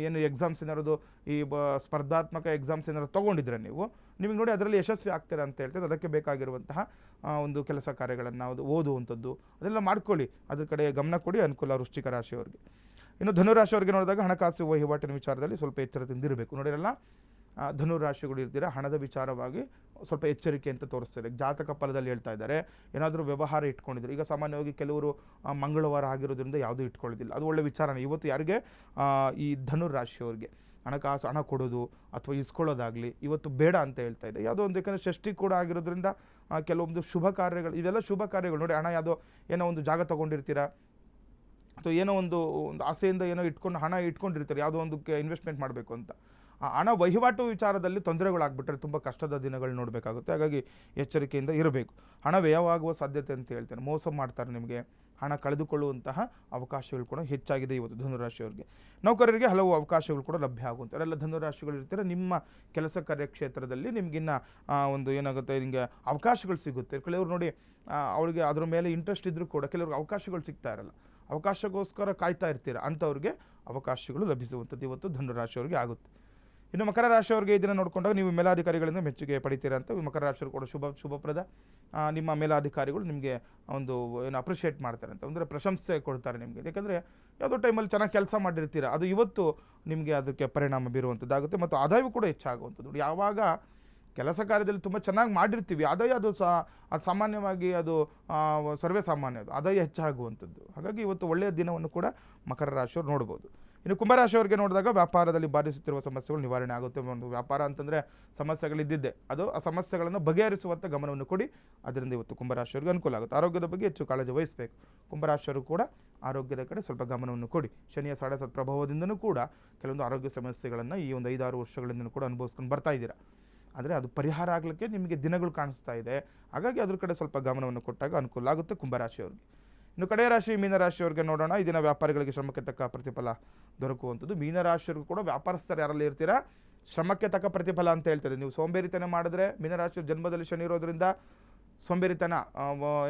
ಏನು ಎಕ್ಸಾಮ್ಸ್ ಏನಾರೋದು ಈ ಸ್ಪರ್ಧಾತ್ಮಕ ಎಕ್ಸಾಮ್ಸ್ ಏನಾದ್ರು ತೊಗೊಂಡಿದ್ರೆ ನಿಮಗೆ ನೋಡಿ ಅದರಲ್ಲಿ ಯಶಸ್ವಿ ಆಗ್ತೀರಾ ಅಂತ ಹೇಳ್ತಾರೆ. ಅದಕ್ಕೆ ಬೇಕಾಗಿರುವಂತಹ ಒಂದು ಕೆಲಸ ಕಾರ್ಯಗಳನ್ನು ಓದುವಂಥದ್ದು ಅದೆಲ್ಲ ಮಾಡ್ಕೊಳ್ಳಿ, ಅದ್ರ ಕಡೆ ಗಮನ ಕೊಡಿ, ಅನುಕೂಲ ವೃಶ್ಚಿಕ ರಾಶಿಯವರಿಗೆ. ಇನ್ನು ಧನುರಾಶಿಯವರಿಗೆ ನೋಡಿದಾಗ ಹಣಕಾಸು ವಹಿವಾಟಿನ ವಿಚಾರದಲ್ಲಿ ಸ್ವಲ್ಪ ಎಚ್ಚರದಿಂದ ಇರಬೇಕು. ನೋಡಿರಲ್ಲ, ಧನುರಾಶಿಗಳು ಇರ್ತೀರ, ಹಣದ ವಿಚಾರವಾಗಿ ಸ್ವಲ್ಪ ಎಚ್ಚರಿಕೆ ಅಂತ ತೋರಿಸ್ತಾರೆ. ಜಾತಕ ಫಲದಲ್ಲಿ ಹೇಳ್ತಾ ಇದ್ದಾರೆ, ಏನಾದರೂ ವ್ಯವಹಾರ ಇಟ್ಕೊಂಡಿದ್ರು, ಈಗ ಸಾಮಾನ್ಯವಾಗಿ ಕೆಲವರು ಮಂಗಳವಾರ ಆಗಿರೋದ್ರಿಂದ ಯಾವುದೂ ಇಟ್ಕೊಳ್ಳೋದಿಲ್ಲ, ಅದು ಒಳ್ಳೆ ವಿಚಾರನೇ. ಇವತ್ತು ಯಾರಿಗೆ ಈ ಧನುರಾಶಿಯವರಿಗೆ ಹಣ ಕೊಡೋದು ಅಥವಾ ಇಸ್ಕೊಳ್ಳೋದಾಗಲಿ ಇವತ್ತು ಬೇಡ ಅಂತ ಹೇಳ್ತಾ ಇದೆ. ಯಾವುದೋ ಒಂದು, ಯಾಕಂದರೆ ಷಷ್ಠಿ ಕೂಡ ಆಗಿರೋದ್ರಿಂದ ಕೆಲವೊಂದು ಶುಭ ಕಾರ್ಯಗಳು, ಇದೆಲ್ಲ ಶುಭ ಕಾರ್ಯಗಳು ನೋಡಿ. ಹಣ ಯಾವುದೋ ಏನೋ ಒಂದು ಜಾಗ ತೊಗೊಂಡಿರ್ತೀರಾ, ಅಥವಾ ಏನೋ ಒಂದು ಆಸೆಯಿಂದ ಏನೋ ಹಣ ಇಟ್ಕೊಂಡಿರ್ತಾರೆ ಯಾವುದೋ ಒಂದಕ್ಕೆ ಇನ್ವೆಸ್ಟ್ಮೆಂಟ್ ಮಾಡಬೇಕು ಅಂತ. ಆ ಹಣ ವಹಿವಾಟು ವಿಚಾರದಲ್ಲಿ ತೊಂದರೆಗಳಾಗ್ಬಿಟ್ರೆ ತುಂಬ ಕಷ್ಟದ ದಿನಗಳು ನೋಡಬೇಕಾಗುತ್ತೆ. ಹಾಗಾಗಿ ಎಚ್ಚರಿಕೆಯಿಂದ ಇರಬೇಕು. ಹಣ ವ್ಯಯವಾಗುವ ಸಾಧ್ಯತೆ ಅಂತ ಹೇಳ್ತೇನೆ, ಮೋಸ ಮಾಡ್ತಾರೆ, ನಿಮಗೆ ಹಣ ಕಳೆದುಕೊಳ್ಳುವಂತಹ ಅವಕಾಶಗಳು ಕೂಡ ಹೆಚ್ಚಾಗಿದೆ ಇವತ್ತು ಧನುರಾಶಿಯವರಿಗೆ. ನೌಕರರಿಗೆ ಹಲವು ಅವಕಾಶಗಳು ಕೂಡ ಲಭ್ಯ ಆಗುವಂಥ ಎಲ್ಲ ಧನುರಾಶಿಗಳು ಇರ್ತಾರೆ. ನಿಮ್ಮ ಕೆಲಸ ಕಾರ್ಯಕ್ಷೇತ್ರದಲ್ಲಿ ನಿಮಗಿನ್ನ ಒಂದು ಏನಾಗುತ್ತೆ, ನಿಮಗೆ ಅವಕಾಶಗಳು ಸಿಗುತ್ತೆ. ಕೆಲವರು ನೋಡಿ ಅವರಿಗೆ ಅದ್ರ ಮೇಲೆ ಇಂಟ್ರೆಸ್ಟ್ ಇದ್ದರೂ ಕೂಡ ಕೆಲವ್ರಿಗೆ ಅವಕಾಶಗಳು ಸಿಗ್ತಾ ಇರಲ್ಲ, ಅವಕಾಶಕ್ಕೋಸ್ಕರ ಕಾಯ್ತಾ ಇರ್ತೀರ, ಅಂಥವ್ರಿಗೆ ಅವಕಾಶಗಳು ಲಭಿಸುವಂಥದ್ದು ಇವತ್ತು ಧನುರಾಶಿಯವರಿಗೆ ಆಗುತ್ತೆ. ಇನ್ನು ಮಕರ ರಾಶಿಯವರಿಗೆ ಇದನ್ನು ನೋಡಿಕೊಂಡಾಗ ನೀವು ಮೇಲಾಧಿಕಾರಿಗಳಿಂದ ಮೆಚ್ಚುಗೆ ಪಡಿತೀರಾ ಅಂತ. ಮಕರ ರಾಶಿಯವರು ಕೂಡ ಶುಭಪ್ರದ. ನಿಮ್ಮ ಮೇಲಾಧಿಕಾರಿಗಳು ನಿಮಗೆ ಒಂದು ಏನು ಅಪ್ರಿಷಿಯೇಟ್ ಮಾಡ್ತಾರೆ ಅಂತ, ಅಂದರೆ ಪ್ರಶಂಸೆ ಕೊಡ್ತಾರೆ ನಿಮಗೆ. ಯಾಕಂದರೆ ಯಾವುದೋ ಟೈಮಲ್ಲಿ ಚೆನ್ನಾಗಿ ಕೆಲಸ ಮಾಡಿರ್ತೀರ, ಅದು ಇವತ್ತು ನಿಮಗೆ ಅದಕ್ಕೆ ಪರಿಣಾಮ ಬೀರುವಂಥದ್ದಾಗುತ್ತೆ. ಮತ್ತು ಆದಾಯವೂ ಕೂಡ ಹೆಚ್ಚಾಗುವಂಥದ್ದು. ಯಾವಾಗ ಕೆಲಸ ಕಾರ್ಯದಲ್ಲಿ ತುಂಬ ಚೆನ್ನಾಗಿ ಮಾಡಿರ್ತೀವಿ, ಆದಾಯ ಅದು ಸಾಮಾನ್ಯವಾಗಿ ಅದು ಸರ್ವೇ ಸಾಮಾನ್ಯ, ಅದು ಆದಾಯ ಹೆಚ್ಚಾಗುವಂಥದ್ದು. ಹಾಗಾಗಿ ಇವತ್ತು ಒಳ್ಳೆಯ ದಿನವನ್ನು ಕೂಡ ಮಕರ ರಾಶಿಯವರು ನೋಡ್ಬೋದು. ಇನ್ನು ಕುಂಭರಾಶಿಯವರಿಗೆ ನೋಡಿದಾಗ ವ್ಯಾಪಾರದಲ್ಲಿ ಬಾಧಿಸುತ್ತಿರುವ ಸಮಸ್ಯೆಗಳು ನಿವಾರಣೆ ಆಗುತ್ತೆ. ಒಂದು ವ್ಯಾಪಾರ ಅಂತಂದರೆ ಸಮಸ್ಯೆಗಳಿದ್ದಿದ್ದೆ, ಅದು ಆ ಸಮಸ್ಯೆಗಳನ್ನು ಬಗೆಹರಿಸುವಂಥ ಗಮನವನ್ನು ಕೊಡಿ. ಅದರಿಂದ ಇವತ್ತು ಕುಂಭರಾಶಿಯವರಿಗೆ ಅನುಕೂಲ ಆಗುತ್ತೆ. ಆರೋಗ್ಯದ ಬಗ್ಗೆ ಹೆಚ್ಚು ಕಾಳಜಿ ವಹಿಸಬೇಕು. ಕುಂಭರಾಶಿಯವರು ಕೂಡ ಆರೋಗ್ಯದ ಕಡೆ ಸ್ವಲ್ಪ ಗಮನವನ್ನು ಕೊಡಿ. ಶನಿಯ ಸಾಡೆ ಪ್ರಭಾವದಿಂದನೂ ಕೂಡ ಕೆಲವೊಂದು ಆರೋಗ್ಯ ಸಮಸ್ಯೆಗಳನ್ನು ಈ ಒಂದು 5-6 ವರ್ಷಗಳಿಂದನೂ ಕೂಡ ಅನುಭವಿಸ್ಕೊಂಡು ಬರ್ತಾ ಇದ್ದೀರಾ. ಆದರೆ ಅದು ಪರಿಹಾರ ಆಗಲಿಕ್ಕೆ ನಿಮಗೆ ದಿನಗಳು ಕಾಣಿಸ್ತಾ ಇದೆ. ಹಾಗಾಗಿ ಅದ್ರ ಕಡೆ ಸ್ವಲ್ಪ ಗಮನವನ್ನು ಕೊಟ್ಟಾಗ ಅನುಕೂಲ ಆಗುತ್ತೆ ಕುಂಭರಾಶಿಯವರಿಗೆ. ಇನ್ನು ಕಡೆಯ ರಾಶಿ ಮೀನರಾಶಿಯವರಿಗೆ ನೋಡೋಣ. ಈ ದಿನ ವ್ಯಾಪಾರಿಗಳಿಗೆ ಶ್ರಮಕ್ಕೆ ತಕ್ಕ ಪ್ರತಿಫಲ ದೊರಕುವಂಥದ್ದು. ಮೀನರಾಶಿಯವ್ರಿಗೂ ಕೂಡ ವ್ಯಾಪಾರಸ್ಥರು ಯಾರಲ್ಲಿ ಇರ್ತೀರಾ, ಶ್ರಮಕ್ಕೆ ತಕ್ಕ ಪ್ರತಿಫಲ ಅಂತ ಹೇಳ್ತಾರೆ. ನೀವು ಸೋಂಬೇರಿತನ ಮಾಡಿದ್ರೆ, ಮೀನರಾಶಿಯ ಜನ್ಮದಲ್ಲಿ ಶನಿ ಇರೋದ್ರಿಂದ ಸೋಂಬೇರಿತನ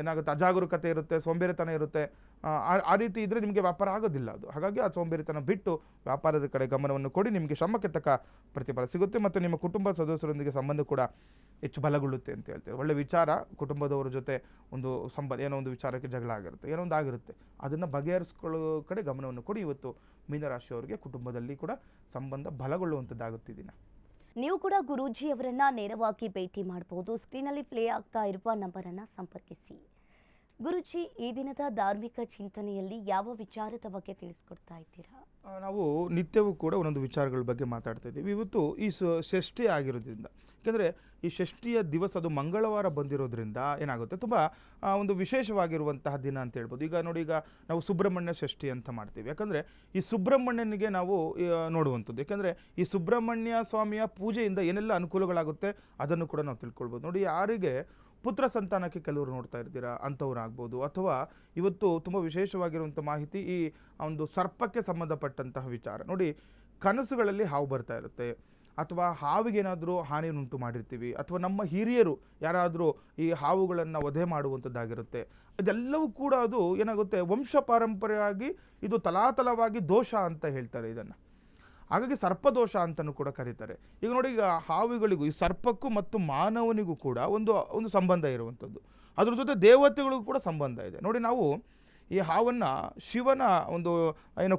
ಏನಾಗುತ್ತೆ, ಅಜಾಗರೂಕತೆ ಇರುತ್ತೆ, ಸೋಂಬೇರಿತನ ಇರುತ್ತೆ. ಆ ರೀತಿ ಇದ್ದರೆ ನಿಮಗೆ ವ್ಯಾಪಾರ ಆಗೋದಿಲ್ಲ ಅದು. ಹಾಗಾಗಿ ಆ ಸೋಂಬೇರಿತನ ಬಿಟ್ಟು ವ್ಯಾಪಾರದ ಕಡೆ ಗಮನವನ್ನು ಕೊಡಿ, ನಿಮಗೆ ಶ್ರಮಕ್ಕೆ ತಕ್ಕ ಪ್ರತಿಫಲ ಸಿಗುತ್ತೆ. ಮತ್ತು ನಿಮ್ಮ ಕುಟುಂಬ ಸದಸ್ಯರೊಂದಿಗೆ ಸಂಬಂಧ ಕೂಡ ಹೆಚ್ಚು ಬಲಗೊಳ್ಳುತ್ತೆ ಅಂತ ಹೇಳ್ತೇವೆ. ಒಳ್ಳೆ ವಿಚಾರ, ಕುಟುಂಬದವರ ಜೊತೆ ಒಂದು ಏನೋ ಒಂದು ವಿಚಾರಕ್ಕೆ ಜಗಳ ಆಗಿರುತ್ತೆ, ಏನೋ ಒಂದು ಆಗಿರುತ್ತೆ, ಅದನ್ನು ಬಗೆಹರಿಸ್ಕೊಳ್ಳೋ ಕಡೆ ಗಮನವನ್ನು ಕೊಡಿ. ಇವತ್ತು ಮೀನರಾಶಿಯವರಿಗೆ ಕುಟುಂಬದಲ್ಲಿ ಕೂಡ ಸಂಬಂಧ ಬಲಗೊಳ್ಳುವಂಥದ್ದಾಗುತ್ತೆ ದಿನ. ನೀವು ಕೂಡ ಗುರೂಜಿಯವರನ್ನ ನೇರವಾಗಿ ಭೇಟಿ ಮಾಡಬಹುದು. ಸ್ಕ್ರೀನಲ್ಲಿ ಪ್ಲೇ ಆಗ್ತಾ ಇರುವ ನಂಬರನ್ನು ಸಂಪರ್ಕಿಸಿ. ಗುರುಜಿ, ಈ ದಿನದ ಧಾರ್ಮಿಕ ಚಿಂತನೆಯಲ್ಲಿ ಯಾವ ವಿಚಾರದ ಬಗ್ಗೆ ತಿಳಿಸ್ಕೊಡ್ತಾ ಇದ್ದೀರಾ? ನಾವು ನಿತ್ಯವೂ ಕೂಡ ಒಂದೊಂದು ವಿಚಾರಗಳ ಬಗ್ಗೆ ಮಾತಾಡ್ತಾ ಇದ್ದೀವಿ. ಇವತ್ತು ಈ ಷಷ್ಠಿ ಆಗಿರೋದ್ರಿಂದ, ಯಾಕೆಂದರೆ ಈ ಷಷ್ಠಿಯ ದಿವಸ ಅದು ಮಂಗಳವಾರ ಬಂದಿರೋದ್ರಿಂದ ಏನಾಗುತ್ತೆ, ತುಂಬ ಒಂದು ವಿಶೇಷವಾಗಿರುವಂತಹ ದಿನ ಅಂತ ಹೇಳ್ಬೋದು. ಈಗ ನೋಡಿ, ಈಗ ನಾವು ಸುಬ್ರಹ್ಮಣ್ಯ ಷಷ್ಠಿ ಅಂತ ಮಾಡ್ತೀವಿ. ಯಾಕಂದರೆ ಈ ಸುಬ್ರಹ್ಮಣ್ಯನಿಗೆ ನಾವು ನೋಡುವಂಥದ್ದು. ಯಾಕಂದರೆ ಈ ಸುಬ್ರಹ್ಮಣ್ಯ ಸ್ವಾಮಿಯ ಪೂಜೆಯಿಂದ ಏನೆಲ್ಲ ಅನುಕೂಲಗಳಾಗುತ್ತೆ ಅದನ್ನು ಕೂಡ ನಾವು ತಿಳ್ಕೊಳ್ಬೋದು. ನೋಡಿ, ಯಾರಿಗೆ ಪುತ್ರ ಸಂತಾನಕ್ಕೆ ಕೆಲವರು ನೋಡ್ತಾ ಇರ್ತೀರಾ, ಅಂಥವ್ರಾಗ್ಬೋದು. ಅಥವಾ ಇವತ್ತು ತುಂಬ ವಿಶೇಷವಾಗಿರುವಂಥ ಮಾಹಿತಿ, ಈ ಒಂದು ಸರ್ಪಕ್ಕೆ ಸಂಬಂಧಪಟ್ಟಂತಹ ವಿಚಾರ. ನೋಡಿ, ಕನಸುಗಳಲ್ಲಿ ಹಾವು ಬರ್ತಾ ಇರುತ್ತೆ, ಅಥವಾ ಹಾವಿಗೇನಾದರೂ ಹಾನಿಯನ್ನುಂಟು ಮಾಡಿರ್ತೀವಿ, ಅಥವಾ ನಮ್ಮ ಹಿರಿಯರು ಯಾರಾದರೂ ಈ ಹಾವುಗಳನ್ನು ವಧೆ ಮಾಡುವಂಥದ್ದಾಗಿರುತ್ತೆ. ಇದೆಲ್ಲವೂ ಕೂಡ ಅದು ಏನಾಗುತ್ತೆ, ವಂಶ ಪಾರಂಪರ್ಯವಾಗಿ ಇದು ತಲಾತಲವಾಗಿ ದೋಷ ಅಂತ ಹೇಳ್ತಾರೆ ಇದನ್ನು. ಹಾಗಾಗಿ ಸರ್ಪದೋಷ ಅಂತಲೂ ಕೂಡ ಕರೀತಾರೆ. ಈಗ ನೋಡಿ, ಈಗ ಹಾವುಗಳಿಗೂ, ಈ ಸರ್ಪಕ್ಕೂ ಮತ್ತು ಮಾನವನಿಗೂ ಕೂಡ ಒಂದು ಸಂಬಂಧ ಇರುವಂಥದ್ದು. ಅದ್ರ ಜೊತೆ ದೇವತೆಗಳಿಗೂ ಕೂಡ ಸಂಬಂಧ ಇದೆ. ನೋಡಿ, ನಾವು ಈ ಹಾವನ್ನು ಶಿವನ ಒಂದು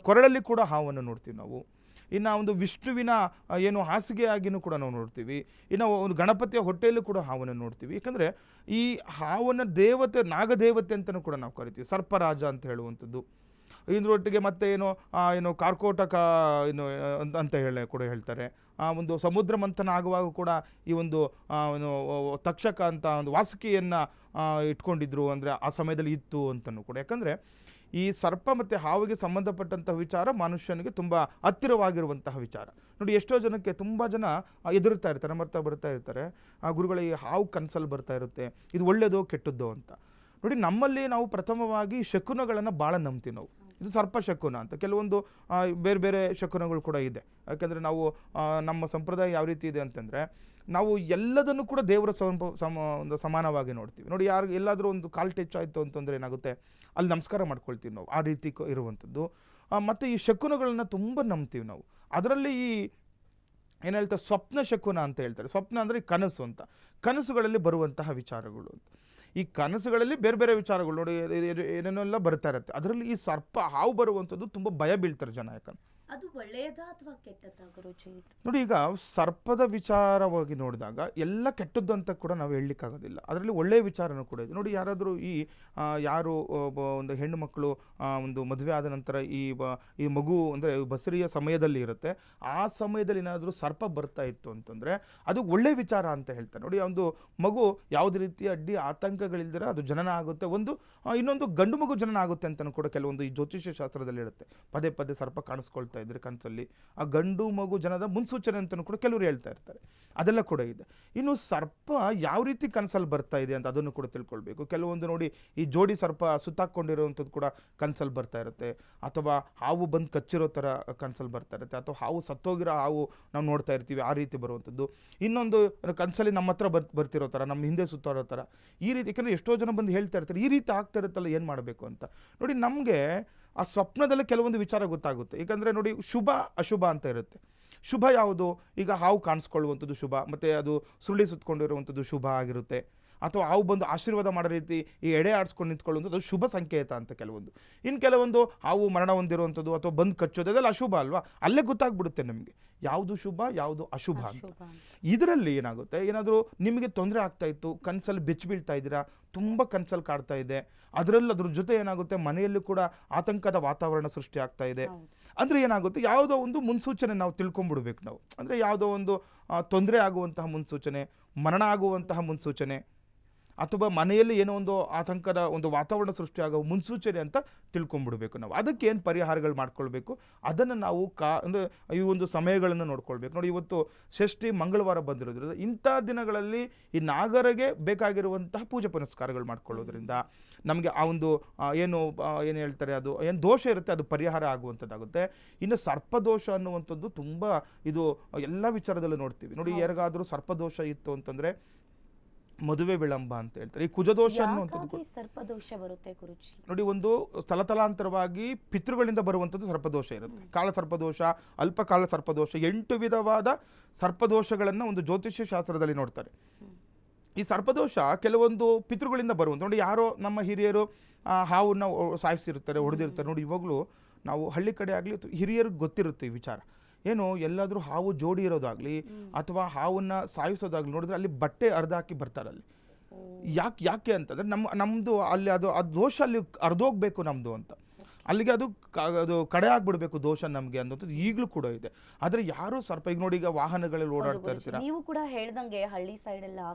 ಕೊರಳಲ್ಲಿ ಕೂಡ ಹಾವನ್ನು ನೋಡ್ತೀವಿ ನಾವು. ಇನ್ನು ಒಂದು ವಿಷ್ಣುವಿನ ಹಾಸಿಗೆಯಾಗಿಯೂ ಕೂಡ ನಾವು ನೋಡ್ತೀವಿ. ಇನ್ನು ಒಂದು ಗಣಪತಿಯ ಹೊಟ್ಟೆಯಲ್ಲೂ ಕೂಡ ಹಾವನ್ನು ನೋಡ್ತೀವಿ. ಯಾಕಂದರೆ ಈ ಹಾವನ್ನು ದೇವತೆ, ನಾಗದೇವತೆ ಅಂತಲೂ ಕೂಡ ನಾವು ಕರಿತೀವಿ, ಸರ್ಪರಾಜ ಅಂತ ಹೇಳುವಂಥದ್ದು. ಇದರೊಟ್ಟಿಗೆ ಮತ್ತೆ ಕಾರ್ಕೋಟಕ ಅಂತ ಕೂಡ ಹೇಳ್ತಾರೆ. ಒಂದು ಸಮುದ್ರ ಮಂಥನ ಆಗುವಾಗ ಕೂಡ ಈ ಒಂದು ತಕ್ಷಕ ಅಂತ ಒಂದು ವಾಸುಕಿಯನ್ನು ಇಟ್ಕೊಂಡಿದ್ರು, ಅಂದರೆ ಆ ಸಮಯದಲ್ಲಿ ಇತ್ತು ಅಂತಲೂ ಕೂಡ. ಯಾಕಂದರೆ ಈ ಸರ್ಪ ಮತ್ತು ಹಾವಿಗೆ ಸಂಬಂಧಪಟ್ಟಂತಹ ವಿಚಾರ ಮನುಷ್ಯನಿಗೆ ತುಂಬ ಹತ್ತಿರವಾಗಿರುವಂತಹ ವಿಚಾರ. ನೋಡಿ, ಎಷ್ಟೋ ಜನಕ್ಕೆ ತುಂಬ ಜನ ಎದುರುತ್ತಾ ಇರ್ತಾರೆ, ಬರ್ತಾ ಇರ್ತಾರೆ, ಗುರುಗಳ ಈ ಹಾವು ಕನಸಲ್ಲಿ ಬರ್ತಾ ಇರುತ್ತೆ, ಇದು ಒಳ್ಳೆಯದೋ ಕೆಟ್ಟದ್ದೋ ಅಂತ. ನೋಡಿ, ನಮ್ಮಲ್ಲಿ ನಾವು ಪ್ರಥಮವಾಗಿ ಶಕುನಗಳನ್ನು ಭಾಳ ನಂಬ್ತೀವಿ ನಾವು. ಇದು ಸರ್ಪ ಶಕುನ ಅಂತ, ಕೆಲವೊಂದು ಬೇರೆ ಬೇರೆ ಶಕುನಗಳು ಕೂಡ ಇದೆ. ಯಾಕೆಂದರೆ ನಾವು ನಮ್ಮ ಸಂಪ್ರದಾಯ ಯಾವ ರೀತಿ ಇದೆ ಅಂತಂದರೆ, ನಾವು ಎಲ್ಲದನ್ನು ಕೂಡ ದೇವರ ಒಂದು ಸಮಾನವಾಗಿ ನೋಡ್ತೀವಿ. ನೋಡಿ, ಎಲ್ಲಾದರೂ ಒಂದು ಕಾಲು ಟಚ್ ಆಯಿತು ಅಂತಂದರೆ ಏನಾಗುತ್ತೆ, ಅಲ್ಲಿ ನಮಸ್ಕಾರ ಮಾಡ್ಕೊಳ್ತೀವಿ ನಾವು, ಆ ರೀತಿ ಇರುವಂಥದ್ದು. ಮತ್ತು ಈ ಶಕುನಗಳನ್ನ ತುಂಬ ನಂಬ್ತೀವಿ ನಾವು. ಅದರಲ್ಲಿ ಏನು ಹೇಳ್ತಾರೆ, ಸ್ವಪ್ನ ಶಕುನ ಅಂತ ಹೇಳ್ತಾರೆ. ಸ್ವಪ್ನ ಅಂದರೆ ಕನಸು ಅಂತ, ಕನಸುಗಳಲ್ಲಿ ಬರುವಂತಹ ವಿಚಾರಗಳು ಅಂತ. ಈ ಕನಸುಗಳಲ್ಲಿ ಬೇರೆ ಬೇರೆ ವಿಚಾರಗಳು ನೋಡಿ ಏನೇನೆಲ್ಲ ಬರ್ತಾ ಇರುತ್ತೆ. ಅದರಲ್ಲಿ ಈ ಸರ್ಪ ಹಾವು ಬರುವಂಥದ್ದು ತುಂಬ ಭಯ ಬೀಳ್ತಾರೆ ಜನ. ಯಾಕಂದ್ರೆ ಅದು ಒಳ್ಳೆಯದಾ ಅಥವಾ ಕೆಟ್ಟದಾ ಗುರುಜಿ? ನೋಡಿ, ಈಗ ಸರ್ಪದ ವಿಚಾರವಾಗಿ ನೋಡಿದಾಗ ಎಲ್ಲ ಕೆಟ್ಟದ್ದು ಅಂತ ಕೂಡ ನಾವು ಹೇಳಲಿಕ್ಕಾಗೋದಿಲ್ಲ. ಅದರಲ್ಲಿ ಒಳ್ಳೆಯ ವಿಚಾರನೂ ಕೂಡ ಇದೆ. ನೋಡಿ, ಯಾರಾದರೂ ಯಾರು ಒಂದು ಹೆಣ್ಣು ಮಕ್ಕಳು ಒಂದು ಮದುವೆ ಆದ ನಂತರ ಈ ಮಗು ಅಂದರೆ ಬಸರಿಯ ಸಮಯದಲ್ಲಿ ಇರುತ್ತೆ, ಆ ಸಮಯದಲ್ಲಿ ಏನಾದರೂ ಸರ್ಪ ಬರ್ತಾ ಇತ್ತು ಅಂತಂದರೆ ಅದು ಒಳ್ಳೆಯ ವಿಚಾರ ಅಂತ ಹೇಳ್ತಾರೆ. ನೋಡಿ, ಒಂದು ಮಗು ಯಾವುದೇ ರೀತಿಯ ಅಡ್ಡಿ ಆತಂಕಗಳಿಲ್ದಿರ ಅದು ಜನನ ಆಗುತ್ತೆ. ಇನ್ನೊಂದು ಗಂಡು ಮಗು ಜನನ ಆಗುತ್ತೆ ಅಂತಲೂ ಕೂಡ ಕೆಲವೊಂದು ಈ ಜ್ಯೋತಿಷ್ಯ ಶಾಸ್ತ್ರದಲ್ಲಿ ಇರುತ್ತೆ. ಪದೇ ಪದೇ ಸರ್ಪ ಕಾಣಿಸ್ಕೊಳ್ತಾ ಇದ್ರೆ ಕನಸಲ್ಲಿ ಆ ಗಂಡು ಮಗು ಜನದ ಮುನ್ಸೂಚನೆ ಅಂತಲೂ ಕೂಡ ಕೆಲವರು ಹೇಳ್ತಾ ಇರ್ತಾರೆ. ಅದೆಲ್ಲ ಕೂಡ ಇದೆ. ಇನ್ನು ಸರ್ಪ ಯಾವ ರೀತಿ ಕನಸಲ್ಲಿ ಬರ್ತಾ ಇದೆ ಅಂತ ಅದನ್ನು ಕೂಡ ತಿಳ್ಕೊಳ್ಬೇಕು. ಕೆಲವೊಂದು ನೋಡಿ, ಈ ಜೋಡಿ ಸರ್ಪ ಸುತ್ತಾಕೊಂಡಿರುವಂಥದ್ದು ಕೂಡ ಕನಸಲ್ಲಿ ಬರ್ತಾ ಇರುತ್ತೆ, ಅಥವಾ ಹಾವು ಬಂದು ಕಚ್ಚಿರೋ ಥರ ಕನಸಲ್ಲಿ ಬರ್ತಾ ಇರುತ್ತೆ, ಅಥವಾ ಹಾವು ಸತ್ತೋಗಿರೋ ಹಾವು ನಾವು ನೋಡ್ತಾ ಇರ್ತೀವಿ, ಆ ರೀತಿ ಬರುವಂಥದ್ದು. ಇನ್ನೊಂದು ಕನಸಲ್ಲಿ ನಮ್ಮ ಹತ್ರ ಬರ್ತಿರೋ ಥರ, ನಮ್ಮ ಹಿಂದೆ ಸುತ್ತಾರೋ ಥರ, ಈ ರೀತಿ. ಯಾಕಂದರೆ ಎಷ್ಟೋ ಜನ ಬಂದು ಹೇಳ್ತಾ ಇರ್ತಾರೆ ಈ ರೀತಿ ಆಗ್ತಾ ಇರುತ್ತಲ್ಲ, ಏನು ಮಾಡಬೇಕು ಅಂತ. ನೋಡಿ, ನಮಗೆ ಆ ಸ್ವಪ್ನದಲ್ಲಿ ಕೆಲವೊಂದು ವಿಚಾರ ಗೊತ್ತಾಗುತ್ತೆ. ಏಕೆಂದರೆ ನೋಡಿ, ಶುಭ ಅಶುಭ ಅಂತ ಇರುತ್ತೆ. ಶುಭ ಯಾವುದು? ಈಗ ಹಾವು ಕಾಣಿಸ್ಕೊಳ್ಳುವಂಥದ್ದು ಶುಭ, ಮತ್ತು ಅದು ಸುರುಳಿ ಸುತ್ತಕೊಂಡಿರುವಂಥದ್ದು ಶುಭ ಆಗಿರುತ್ತೆ. ಅಥವಾ ಹಾವು ಬಂದು ಆಶೀರ್ವಾದ ಮಾಡೋ ರೀತಿ ಈ ಎಡೆ ಆಡಿಸ್ಕೊಂಡು ನಿಂತ್ಕೊಳ್ಳುವಂಥದ್ದು ಅದು ಶುಭ ಸಂಕೇತ ಅಂತ ಕೆಲವೊಂದು. ಇನ್ನು ಕೆಲವೊಂದು ಹಾವು ಮರಣ ಹೊಂದಿರುವಂಥದ್ದು ಅಥವಾ ಬಂದು ಕಚ್ಚೋದು ಅದೆಲ್ಲ ಅಶುಭ ಅಲ್ವಾ. ಅಲ್ಲೇ ಗೊತ್ತಾಗ್ಬಿಡುತ್ತೆ ನಮಗೆ ಯಾವುದು ಶುಭ ಯಾವುದು ಅಶುಭ ಅಂತ. ಇದರಲ್ಲಿ ಏನಾಗುತ್ತೆ, ಏನಾದರೂ ನಿಮಗೆ ತೊಂದರೆ ಆಗ್ತಾ ಇತ್ತು, ಕನಸಲ್ಲಿ ಬೆಚ್ಚಿ ಬೀಳ್ತಾ ಇದ್ದೀರಾ, ತುಂಬ ಕನಸಲ್ಲಿ ಕಾಡ್ತಾ ಇದೆ, ಅದ್ರ ಜೊತೆ ಏನಾಗುತ್ತೆ ಮನೆಯಲ್ಲೂ ಕೂಡ ಆತಂಕದ ವಾತಾವರಣ ಸೃಷ್ಟಿ ಆಗ್ತಾ ಇದೆ ಅಂದರೆ ಏನಾಗುತ್ತೆ, ಯಾವುದೋ ಒಂದು ಮುನ್ಸೂಚನೆ ನಾವು ತಿಳ್ಕೊಂಬಿಡ್ಬೇಕು ನಾವು. ಅಂದರೆ ಯಾವುದೋ ಒಂದು ತೊಂದರೆ ಆಗುವಂತಹ ಮುನ್ಸೂಚನೆ, ಮರಣ ಆಗುವಂತಹ ಮುನ್ಸೂಚನೆ, ಅಥವಾ ಮನೆಯಲ್ಲಿ ಏನೋ ಒಂದು ಆತಂಕದ ಒಂದು ವಾತಾವರಣ ಸೃಷ್ಟಿಯಾಗೋ ಮುನ್ಸೂಚನೆ ಅಂತ ತಿಳ್ಕೊಂಬಿಡ್ಬೇಕು ನಾವು. ಅದಕ್ಕೆ ಏನು ಪರಿಹಾರಗಳು ಮಾಡ್ಕೊಳ್ಬೇಕು ಅದನ್ನು ನಾವು ಅಂದರೆ ಈ ಒಂದು ಸಮಯಗಳನ್ನು ನೋಡ್ಕೊಳ್ಬೇಕು. ನೋಡಿ, ಇವತ್ತು ಷಷ್ಠಿ ಮಂಗಳವಾರ ಬಂದಿರೋದ್ರಿಂದ ಇಂಥ ದಿನಗಳಲ್ಲಿ ಈ ನಾಗರಿಗೆ ಬೇಕಾಗಿರುವಂತಹ ಪೂಜೆ ಪುನಸ್ಕಾರಗಳು ಮಾಡ್ಕೊಳ್ಳೋದ್ರಿಂದ ನಮಗೆ ಆ ಒಂದು ಏನು ಹೇಳ್ತಾರೆ, ಅದು ಏನು ದೋಷ ಇರುತ್ತೆ ಅದು ಪರಿಹಾರ ಆಗುವಂಥದ್ದಾಗುತ್ತೆ. ಇನ್ನು ಸರ್ಪದೋಷ ಅನ್ನುವಂಥದ್ದು ತುಂಬ ಇದು ಎಲ್ಲ ವಿಚಾರದಲ್ಲೂ ನೋಡ್ತೀವಿ. ನೋಡಿ, ಯಾರಿಗಾದರೂ ಸರ್ಪದೋಷ ಇತ್ತು ಅಂತಂದರೆ ಮದುವೆ ವಿಳಂಬ ಅಂತ ಹೇಳ್ತಾರೆ. ಈ ಕುಜದೋಷ ಅನ್ನುವಂಥದ್ದು ಸರ್ಪದೋಷ ಬರುತ್ತೆ ಗುರುಜಿ. ನೋಡಿ, ಒಂದು ತಲತಲಾಂತರವಾಗಿ ಪಿತೃಗಳಿಂದ ಬರುವಂಥದ್ದು ಸರ್ಪದೋಷ ಇರುತ್ತೆ. ಕಾಳ ಸರ್ಪದೋಷ, ಅಲ್ಪಕಾಲ ಸರ್ಪದೋಷ, 8 ವಿಧವಾದ ಸರ್ಪದೋಷಗಳನ್ನು ಒಂದು ಜ್ಯೋತಿಷ್ಯ ಶಾಸ್ತ್ರದಲ್ಲಿ ನೋಡ್ತಾರೆ. ಈ ಸರ್ಪದೋಷ ಕೆಲವೊಂದು ಪಿತೃಗಳಿಂದ ಬರುವಂಥ. ನೋಡಿ, ಯಾರೋ ನಮ್ಮ ಹಿರಿಯರು ಹಾವನ್ನು ಸಾಯಿಸಿರ್ತಾರೆ, ಹೊಡೆದಿರ್ತಾರೆ. ನೋಡಿ, ಇವಾಗಲೂ ನಾವು ಹಳ್ಳಿ ಕಡೆ ಆಗಲಿ ಹಿರಿಯರಿಗೆ ಗೊತ್ತಿರುತ್ತೆ ಈ ವಿಚಾರ. ಏನು, ಎಲ್ಲಾದರೂ ಹಾವು ಜೋಡಿ ಇರೋದಾಗಲಿ ಅಥವಾ ಹಾವನ್ನು ಸಾಯಿಸೋದಾಗಲಿ ನೋಡಿದ್ರೆ ಅಲ್ಲಿ ಬಟ್ಟೆ ಅರ್ಧ ಹಾಕಿ ಬರ್ತಾರೆ ಅಲ್ಲಿ. ಯಾಕೆ ಅಂತಂದರೆ ನಮ್ಮದು ಅಲ್ಲಿ ಅದು ದೋಷ ಅಲ್ಲಿ ಅರ್ಧೋಗ್ಬೇಕು ನಮ್ಮದು ಅಂತ, ಅಲ್ಲಿಗೆ ಅದು ಕಡೆ ಆಗ್ಬಿಡ್ಬೇಕು ದೋಷ ನಮಗೆ ಅನ್ನೋದು ಈಗಲೂ ಕೂಡ ಇದೆ. ಆದರೆ ಯಾರು ಸರ್ಪ, ಈಗ ನೋಡಿ, ಈಗ ವಾಹನಗಳಲ್ಲಿ ಓಡಾಡ್ತಾ ಇರ್ತೀರಾ. ನೀವು ಕೂಡ ಹೇಳ್ದಂಗೆ ಹಳ್ಳಿ ಸೈಡ್ ಎಲ್ಲ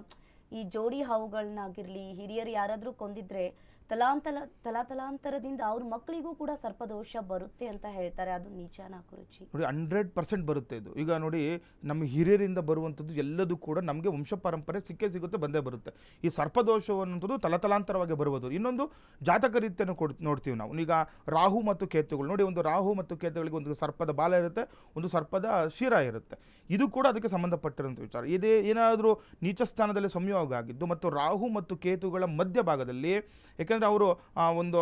ಈ ಜೋಡಿ ಹಾವುಗಳನ್ನಾಗಿರ್ಲಿ ಹಿರಿಯರು ಯಾರಾದರೂ ಕೊಂದಿದ್ರೆ ತಲಾಂತರದಿಂದ ಅವ್ರ ಮಕ್ಕಳಿಗೂ ಕೂಡ ಸರ್ಪದೋಷ ಬರುತ್ತೆ ಅಂತ ಹೇಳ್ತಾರೆ. ಅದು ನಿಜಾನಾ ಗುರುಜಿ? ನೋಡಿ, 100% ಬರುತ್ತೆ ಇದು. ಈಗ ನೋಡಿ, ನಮ್ಮ ಹಿರಿಯರಿಂದ ಬರುವಂಥದ್ದು ಎಲ್ಲದೂ ಕೂಡ ನಮಗೆ ವಂಶ ಪರಂಪರೆ ಸಿಗುತ್ತೆ, ಬಂದೇ ಬರುತ್ತೆ. ಈ ಸರ್ಪದೋಷ ಅನ್ನುವಂಥದ್ದು ತಲತಲಾಂತರವಾಗಿ ಬರುವುದು. ಇನ್ನೊಂದು ಜಾತಕ ರೀತಿಯನ್ನು ನೋಡ್ತೀವಿ ನಾವು. ಈಗ ರಾಹು ಮತ್ತು ಕೇತುಗಳು ನೋಡಿ, ಒಂದು ರಾಹು ಮತ್ತು ಕೇತುಗಳಿಗೆ ಒಂದು ಸರ್ಪದ ಬಾಲ ಇರುತ್ತೆ, ಒಂದು ಸರ್ಪದ ಶಿರ ಇರುತ್ತೆ. ಇದು ಕೂಡ ಅದಕ್ಕೆ ಸಂಬಂಧಪಟ್ಟಿರುವಂಥ ವಿಚಾರ. ಇದೇ ಏನಾದರೂ ನೀಚ ಸ್ಥಾನದಲ್ಲಿ ಸಂಯೋಗ ಆಗಿದ್ದು ಮತ್ತು ರಾಹು ಮತ್ತು ಕೇತುಗಳ ಮಧ್ಯಭಾಗದಲ್ಲಿ, ಯಾಕಂದರೆ ಅವರು ಒಂದು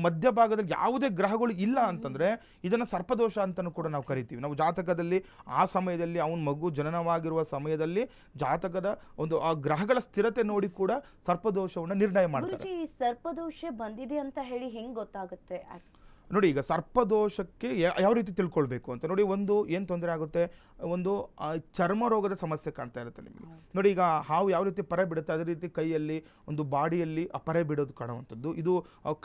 ಮಧ್ಯಭಾಗದಲ್ಲಿ ಯಾವುದೇ ಗ್ರಹಗಳು ಇಲ್ಲ ಅಂತಂದರೆ ಇದನ್ನು ಸರ್ಪದೋಷ ಅಂತಲೂ ಕೂಡ ನಾವು ಕರಿತೀವಿ. ನಾವು ಜಾತಕದಲ್ಲಿ ಆ ಸಮಯದಲ್ಲಿ ಅವನ ಮಗು ಜನನವಾಗಿರುವ ಸಮಯದಲ್ಲಿ ಜಾತಕದ ಒಂದು ಆ ಗ್ರಹಗಳ ಸ್ಥಿರತೆ ನೋಡಿ ಕೂಡ ಸರ್ಪದೋಷವನ್ನು ನಿರ್ಣಯ ಮಾಡ್ತಾರೆ. ಸರ್ಪದೋಷ ಬಂದಿದೆ ಅಂತ ಹೇಳಿ ಹೆಂಗೆ ಗೊತ್ತಾಗುತ್ತೆ? ನೋಡಿ, ಈಗ ಸರ್ಪದೋಷಕ್ಕೆ ಯಾವ ರೀತಿ ತಿಳ್ಕೊಳ್ಬೇಕು ಅಂತ ನೋಡಿ, ಒಂದು ಏನು ತೊಂದರೆ ಆಗುತ್ತೆ, ಒಂದು ಚರ್ಮ ರೋಗದ ಸಮಸ್ಯೆ ಕಾಣ್ತಾ ಇರುತ್ತೆ ನಿಮಗೆ. ನೋಡಿ, ಈಗ ಹಾವು ಯಾವ ರೀತಿ ಪರೆ ಬಿಡುತ್ತೆ ಅದೇ ರೀತಿ ಕೈಯಲ್ಲಿ ಒಂದು ಬಾಡಿಯಲ್ಲಿ ಆ ಪರೆ ಬಿಡೋದು ಕಾಣುವಂಥದ್ದು, ಇದು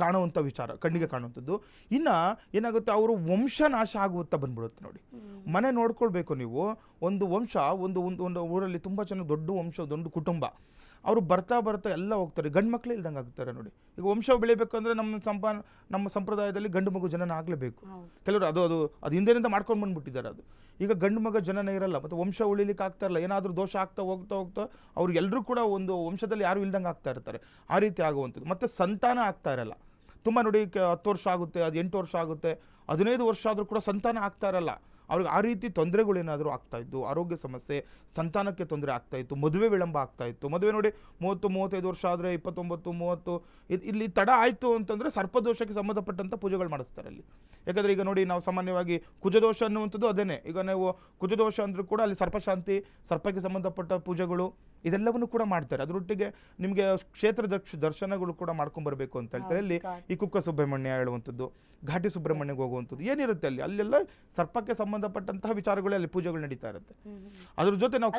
ಕಾಣುವಂಥ ವಿಚಾರ, ಕಣ್ಣಿಗೆ ಕಾಣುವಂಥದ್ದು. ಇನ್ನು ಏನಾಗುತ್ತೆ, ಅವರು ವಂಶ ನಾಶ ಆಗುತ್ತಾ ಬಂದ್ಬಿಡುತ್ತೆ. ನೋಡಿ, ಮನೆ ನೋಡ್ಕೊಳ್ಬೇಕು ನೀವು. ಒಂದು ವಂಶ ಒಂದು ಊರಲ್ಲಿ ತುಂಬ ಚೆನ್ನಾಗಿ ದೊಡ್ಡ ವಂಶ, ದೊಡ್ಡ ಕುಟುಂಬ, ಅವರು ಬರ್ತಾ ಎಲ್ಲ ಹೋಗ್ತಾರೆ, ಗಂಡು ಮಕ್ಕಳೇ ಇಲ್ದಂಗೆ ಆಗ್ತಾರೆ. ನೋಡಿ, ಈಗ ವಂಶ ಬೆಳಿಬೇಕಂದ್ರೆ ನಮ್ಮ ಸಂಪ್ರದಾಯದಲ್ಲಿ ಗಂಡು ಮಗು ಜನನ ಆಗಲೇಬೇಕು. ಕೆಲವರು ಅದು ಹಿಂದಿನಿಂದ ಮಾಡ್ಕೊಂಡು ಬಂದ್ಬಿಟ್ಟಿದ್ದಾರೆ. ಅದು ಈಗ ಗಂಡು ಮಗ ಜನನ ಇರಲ್ಲ, ಮತ್ತು ವಂಶ ಉಳಿಲಿಕ್ಕೆ ಆಗ್ತಾ ಇರಲ್ಲ. ಏನಾದರೂ ದೋಷ ಆಗ್ತಾ ಹೋಗ್ತಾ ಅವ್ರು ಎಲ್ಲರೂ ಕೂಡ ಒಂದು ವಂಶದಲ್ಲಿ ಯಾರು ಇಲ್ದಂಗೆ ಆಗ್ತಾ ಇರ್ತಾರೆ. ಆ ರೀತಿ ಆಗುವಂಥದ್ದು. ಮತ್ತು ಸಂತಾನ ಆಗ್ತಾ ಇರಲ್ಲ. ತುಂಬ ನೋಡಿ, 10 ವರ್ಷ ಆಗುತ್ತೆ, ಅದು 8 ವರ್ಷ ಆಗುತ್ತೆ, 15 ವರ್ಷ ಆದರೂ ಕೂಡ ಸಂತಾನ ಆಗ್ತಾ ಇರಲ್ಲ. ಅವ್ರಿಗೆ ಆ ರೀತಿ ತೊಂದರೆಗಳೇನಾದರೂ ಆಗ್ತಾಯಿತ್ತು, ಆರೋಗ್ಯ ಸಮಸ್ಯೆ, ಸಂತಾನಕ್ಕೆ ತೊಂದರೆ ಆಗ್ತಾಯಿತ್ತು, ಮದುವೆ ವಿಳಂಬ ಆಗ್ತಾಯಿತ್ತು. ಮದುವೆ ನೋಡಿ 30-35 ವರ್ಷ ಆದರೆ 29-30 ಇಲ್ಲಿ ತಡ ಆಯಿತು ಅಂತಂದರೆ ಸರ್ಪದೋಷಕ್ಕೆ ಸಂಬಂಧಪಟ್ಟಂಥ ಪೂಜೆಗಳು ಮಾಡಿಸ್ತಾರೆ ಅಲ್ಲಿ. ಯಾಕಂದರೆ ಈಗ ನೋಡಿ ನಾವು ಸಾಮಾನ್ಯವಾಗಿ ಕುಜದೋಷ ಅನ್ನುವಂಥದ್ದು ಅದೇನೆ. ಈಗ ನೀವು ಕುಜದೋಷ ಅಂದರೂ ಕೂಡ ಅಲ್ಲಿ ಸರ್ಪಶಾಂತಿ, ಸರ್ಪಕ್ಕೆ ಸಂಬಂಧಪಟ್ಟ ಪೂಜೆಗಳು ಇದೆಲ್ಲವನ್ನು ಕೂಡ ಮಾಡ್ತಾರೆ. ಅದರೊಟ್ಟಿಗೆ ನಿಮಗೆ ಕ್ಷೇತ್ರ ದರ್ಶನಗಳು ಕೂಡ ಮಾಡ್ಕೊಂಡ್ಬರ್ಬೇಕು ಅಂತ ಹೇಳ್ತಾರೆ. ಅಲ್ಲಿ ಈ ಕುಕ್ಕ ಸುಬ್ರಹ್ಮಣ್ಯ ಹೇಳುವಂಥದ್ದು, ಘಾಟಿ ಸುಬ್ರಹ್ಮಣ್ಯಗೆ ಹೋಗುವಂಥದ್ದು ಏನಿರುತ್ತೆ ಅಲ್ಲೆಲ್ಲ ಸರ್ಪಕ್ಕೆ ಸಂಬಂಧಪಟ್ಟಂತಹ ವಿಚಾರಗಳೇ ಅಲ್ಲಿ ಪೂಜೆಗಳು ನಡೀತಾ ಇರುತ್ತೆ. ಅದ್ರ ಜೊತೆ ನಾವು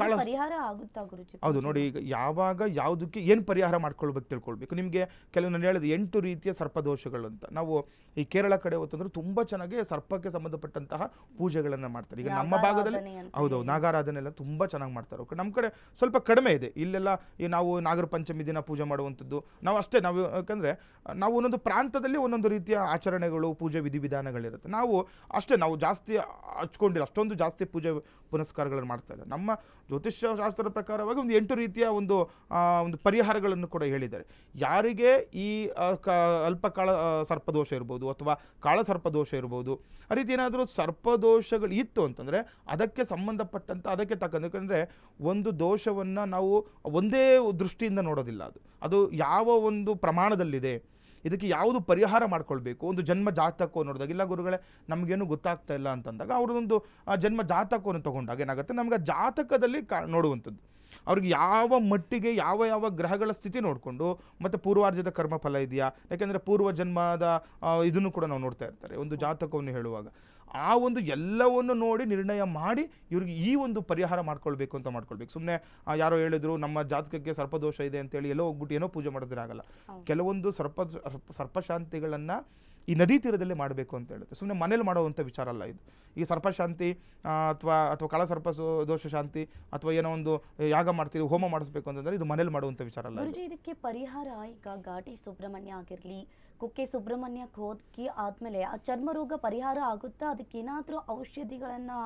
ಹೌದು ನೋಡಿ, ಈಗ ಯಾವಾಗ ಯಾವುದಕ್ಕೆ ಏನು ಪರಿಹಾರ ಮಾಡ್ಕೊಳ್ಬೇಕು ತಿಳ್ಕೊಳ್ಬೇಕು. ನಿಮಗೆ ಕೆಲವು ನಾನು ಹೇಳಿದ 8 ರೀತಿಯ ಸರ್ಪದೋಷಗಳು ಅಂತ. ನಾವು ಈ ಕೇರಳ ಕಡೆ ಹೊತ್ತಂದ್ರೆ ತುಂಬ ಚೆನ್ನಾಗಿ ಸರ್ಪಕ್ಕೆ ಸಂಬಂಧಪಟ್ಟಂತಹ ಪೂಜೆಗಳನ್ನು ಮಾಡ್ತಾರೆ. ಈಗ ನಮ್ಮ ಭಾಗದಲ್ಲಿ ಹೌದು ನಾಗಾರಾಧನೆ ಎಲ್ಲ ತುಂಬ ಚೆನ್ನಾಗಿ ಮಾಡ್ತಾರೆ. ನಮ್ಮ ಕಡೆ ಸ್ವಲ್ಪ ಕಡಿಮೆ ಇದೆ. ಇಲ್ಲೆಲ್ಲ ಈ ನಾವು ನಾಗರ ಪಂಚಮಿ ದಿನ ಪೂಜೆ ಮಾಡುವಂಥದ್ದು ನಾವು ಅಷ್ಟೇ. ನಾವು ಯಾಕಂದರೆ ನಾವು ಒಂದೊಂದು ಪ್ರಾಂತದಲ್ಲಿ ಒಂದೊಂದು ರೀತಿಯ ಆಚರಣೆಗಳು, ಪೂಜೆ ವಿಧಿವಿಧಾನಗಳಿರುತ್ತೆ. ನಾವು ಅಷ್ಟೇ, ನಾವು ಜಾಸ್ತಿ ಹಚ್ಕೊಂಡಿಲ್ಲ, ಅಷ್ಟೊಂದು ಜಾಸ್ತಿ ಪೂಜೆ ಪುನಸ್ಕಾರಗಳನ್ನು ಮಾಡ್ತಾ ಇಲ್ಲ. ನಮ್ಮ ಜ್ಯೋತಿಷ್ಯ ಶಾಸ್ತ್ರದ ಪ್ರಕಾರವಾಗಿ ಒಂದು 8 ರೀತಿಯ ಒಂದು ಪರಿಹಾರಗಳನ್ನು ಕೂಡ ಹೇಳಿದ್ದಾರೆ. ಯಾರಿಗೆ ಈ ಅಲ್ಪಕಾಲ ಸರ್ಪದೋಷ ಇರ್ಬೋದು ಅಥವಾ ಕಾಳಸರ್ಪದೋಷ ಇರ್ಬೋದು, ಆ ರೀತಿ ಏನಾದರೂ ಸರ್ಪದೋಷಗಳು ಇತ್ತು ಅಂತಂದರೆ ಅದಕ್ಕೆ ಸಂಬಂಧಪಟ್ಟಂಥ ಅದಕ್ಕೆ ತಕ್ಕಂತೆ, ಯಾಕಂದರೆ ಒಂದು ದೋಷವನ್ನು ನಾವು ಒಂದೇ ದೃಷ್ಟಿಯಿಂದ ನೋಡೋದಿಲ್ಲ. ಅದು ಯಾವ ಒಂದು ಪ್ರಮಾಣದಲ್ಲಿದೆ, ಇದಕ್ಕೆ ಯಾವುದು ಪರಿಹಾರ ಮಾಡ್ಕೊಳ್ಬೇಕು. ಒಂದು ಜನ್ಮ ಜಾತಕವನ್ನು ನೋಡಿದಾಗ, ಇಲ್ಲ ಗುರುಗಳೇ ನಮಗೇನು ಗೊತ್ತಾಗ್ತಾ ಇಲ್ಲ ಅಂತಂದಾಗ ಅವ್ರದ್ದೊಂದು ಜನ್ಮ ಜಾತಕವನ್ನು ತೊಗೊಂಡಾಗ ಏನಾಗುತ್ತೆ, ನಮ್ಗೆ ಆ ಜಾತಕದಲ್ಲಿ ನೋಡುವಂಥದ್ದು ಅವ್ರಿಗೆ ಯಾವ ಮಟ್ಟಿಗೆ ಯಾವ ಗ್ರಹಗಳ ಸ್ಥಿತಿ ನೋಡಿಕೊಂಡು, ಮತ್ತು ಪೂರ್ವಾರ್ಜಿತ ಕರ್ಮ ಫಲ ಇದೆಯಾ, ಯಾಕೆಂದರೆ ಪೂರ್ವ ಜನ್ಮದ ಇದನ್ನು ಕೂಡ ನಾವು ನೋಡ್ತಾ ಇರ್ತಾರೆ ಒಂದು ಜಾತಕವನ್ನು ಹೇಳುವಾಗ. ಆ ಒಂದು ಎಲ್ಲವನ್ನು ನೋಡಿ ನಿರ್ಣಯ ಮಾಡಿ ಇವ್ರಿಗೆ ಈ ಒಂದು ಪರಿಹಾರ ಮಾಡ್ಕೊಳ್ಬೇಕು ಅಂತ ಮಾಡ್ಕೊಳ್ಬೇಕು. ಸುಮ್ಮನೆ ಯಾರೋ ಹೇಳಿದ್ರು ನಮ್ಮ ಜಾತಕಕ್ಕೆ ಸರ್ಪದೋಷ ಇದೆ ಅಂತೇಳಿ ಎಲ್ಲೋ ಹೋಗ್ಬಿಟ್ಟು ಏನೋ ಪೂಜೆ ಮಾಡಿದ್ರೆ ಆಗಲ್ಲ. ಕೆಲವೊಂದು ಸರ್ಪಶಾಂತಿಗಳನ್ನು ಈ ನದಿ ತೀರದಲ್ಲೇ ಮಾಡಬೇಕು ಅಂತ ಹೇಳುತ್ತೆ. ಸುಮ್ಮನೆ ಮನೇಲಿ ಮಾಡುವಂಥ ವಿಚಾರ ಅಲ್ಲ ಇದು. ಈ ಸರ್ಪಶಾಂತಿ ಅಥವಾ ಕಾಳಸರ್ಪ ದೋಷ ಶಾಂತಿ ಅಥವಾ ಏನೋ ಒಂದು ಯಾಗ ಮಾಡ್ತೀವಿ, ಹೋಮ ಮಾಡಿಸ್ಬೇಕು ಅಂತಂದರೆ ಇದು ಮನೇಲಿ ಮಾಡುವಂಥ ವಿಚಾರ ಅಲ್ಲ. ಇದಕ್ಕೆ ಪರಿಹಾರ ಈಗ ಘಾಟಿ ಸುಬ್ರಹ್ಮಣ್ಯ ಆಗಿರಲಿ, ಕುಕ್ಕೆ ಸುಬ್ರಹ್ಮಣ್ಯಕ್ಕೆ ಹೋಗಿ ಆದಮೇಲೆ ಆ ಚರ್ಮ ರೋಗ ಪರಿಹಾರ ಆಗುತ್ತಾ? ಅದಕ್ಕೇನಾದರೂ ಔಷಧಿಗಳನ್ನು